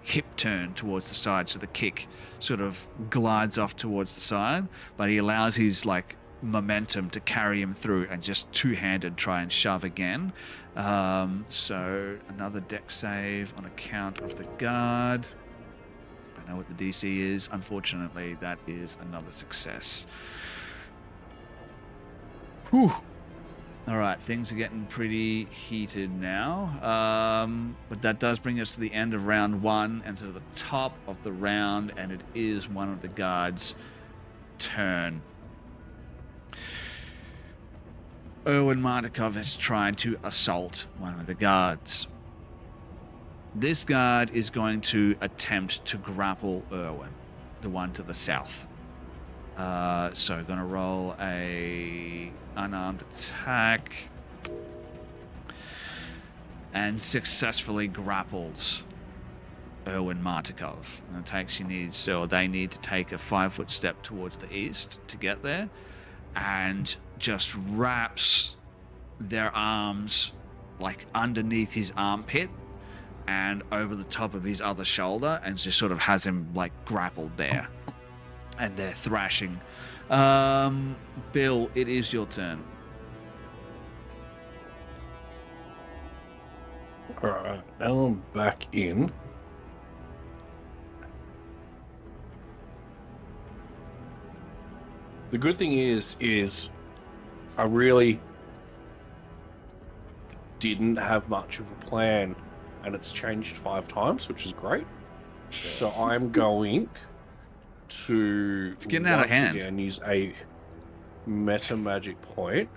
A: hip turn towards the side, so the kick sort of glides off towards the side, but he allows his momentum to carry him through and just two-handed try and shove again. So another dex save on account of the guard. I know what the DC is. Unfortunately, that is another success. Whew. All right, things are getting pretty heated now. But that does bring us to the end of round 1 and to the top of the round, and it is one of the guards' turn. Erwin Martikov has tried to assault one of the guards. This guard is going to attempt to grapple Erwin, the one to the south. So going to roll a unarmed attack and successfully grapples Erwin Martikov. And the attack she needs, so they need to take a 5-foot step towards the east to get there, and just wraps their arms like underneath his armpit and over the top of his other shoulder, and just sort of has him like grappled there. And they're thrashing. Bill, it is your turn.
B: Alright, now I'm back in. The good thing is I really didn't have much of a plan, and it's changed 5 times, which is great. So I'm going to
A: It's getting out of hand.
B: again use a meta magic point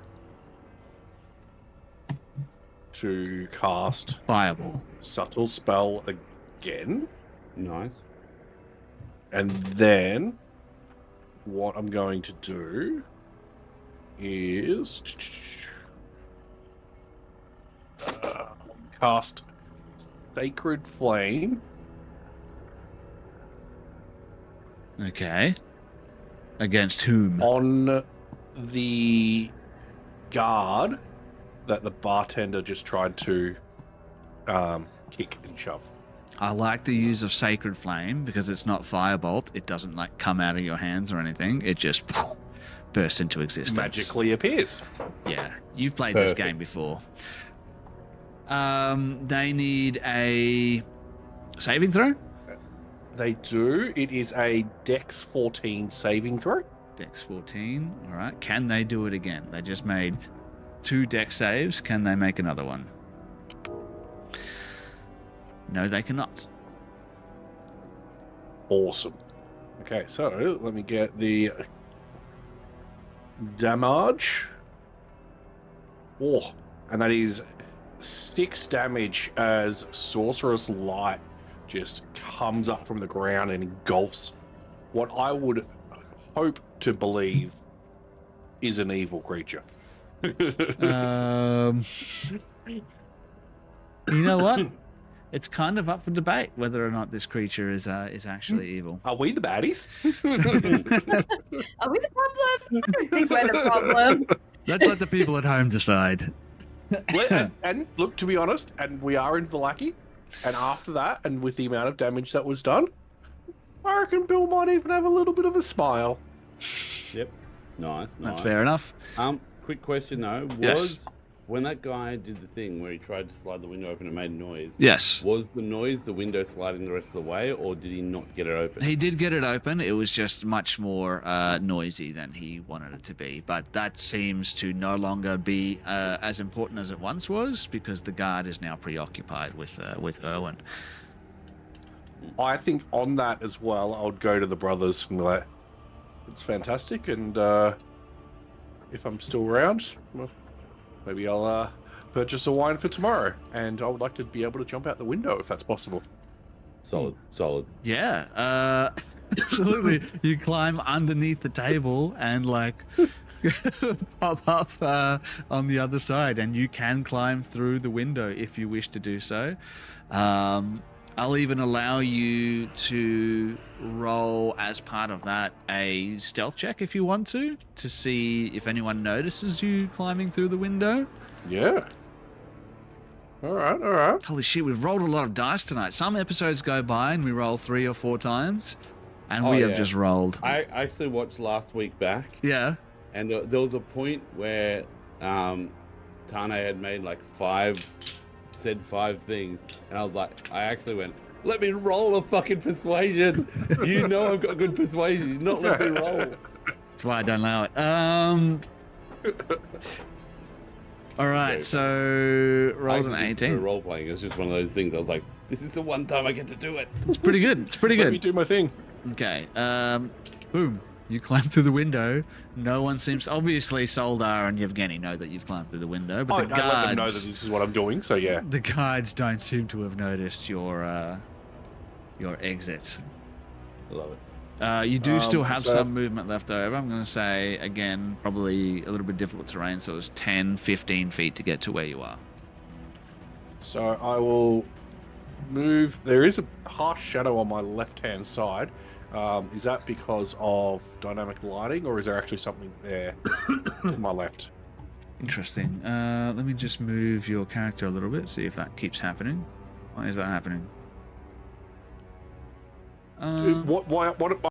B: to cast
A: Fireball.
B: subtle spell again,
D: Nice.
B: and then what I'm going to do is cast Sacred Flame
A: Okay. Against whom?
B: on the guard that the bartender just tried to kick and shove.
A: I like the use of Sacred Flame because it's not Firebolt. It doesn't like come out of your hands or anything. It just bursts into existence.
B: Magically appears.
A: Yeah, you've played this
D: Perfect.
A: game before. They need a saving throw?
B: They do. It is a Dex 14 saving throw.
A: Dex 14. All right. Can they do it again? They just made 2 Dex saves. Can they make another one? No, they cannot.
B: Awesome. Okay, so let me get the damage. Oh, and that is 6 damage as Sorcerous Light just comes up from the ground and engulfs what I would hope to believe is an evil creature.
A: You know what? It's kind of up for debate whether or not this creature is actually evil.
B: Are we the baddies?
C: Are we the problem? I don't think we're the problem.
A: Let's let the people at home decide.
B: and look, to be honest, and we are in Vallaki, and after that, and with the amount of damage that was done, I reckon Bill might even have a little bit of a smile.
D: Yep. Nice.
A: That's fair enough.
D: Quick question though.
A: Yes.
D: When that guy did the thing where he tried to slide the window open and made a noise,
A: Yes.
D: was the noise the window sliding the rest of the way, or did he not get it open?
A: He did get it open. It was just much more noisy than he wanted it to be. But that seems to no longer be as important as it once was because the guard is now preoccupied with Erwin.
B: I think on that as well, I would go to the brothers and be like, it's fantastic, and if I'm still around, well, maybe I'll purchase a wine for tomorrow, and I would like to be able to jump out the window if that's possible.
D: Solid.
A: Yeah, absolutely. You climb underneath the table and like pop up on the other side, and you can climb through the window if you wish to do so. I'll even allow you to roll as part of that a stealth check if you want to see if anyone notices you climbing through the window.
B: Yeah. All right.
A: Holy shit, we've rolled a lot of dice tonight. Some episodes go by and we roll 3 or 4 times, and we have just rolled.
D: I actually watched last week back,
A: Yeah.
D: And there was a point where Tane had made like said five things, and I was like, I actually went, let me roll a fucking persuasion. You know I've got good persuasion. You not let me roll.
A: That's why I don't allow it. All right, so rolled an 18.
D: Role playing. It's just one of those things. I was like, this is the one time I get to do it.
A: It's pretty good. It's pretty
B: Let me
A: good.
B: do my thing.
A: Okay. Boom. You climb through the window. No one seems. Obviously, Soldar and Yevgeny know that you've climbed through the window, but
B: I
A: the guards.
B: let them know that this is what I'm doing. So yeah.
A: The guards don't seem to have noticed your exit.
D: I love it.
A: You do still have
B: so-
A: some movement left over. I'm going to say, again, probably a little bit difficult terrain, so it's 10, 15 feet to get to where you are.
B: So I will move. There is a harsh shadow on my left-hand side. Is that because of dynamic lighting, or is there actually something there to my left?
A: Interesting. Let me just move your character a little bit, see if that keeps happening. Why is that happening?
B: What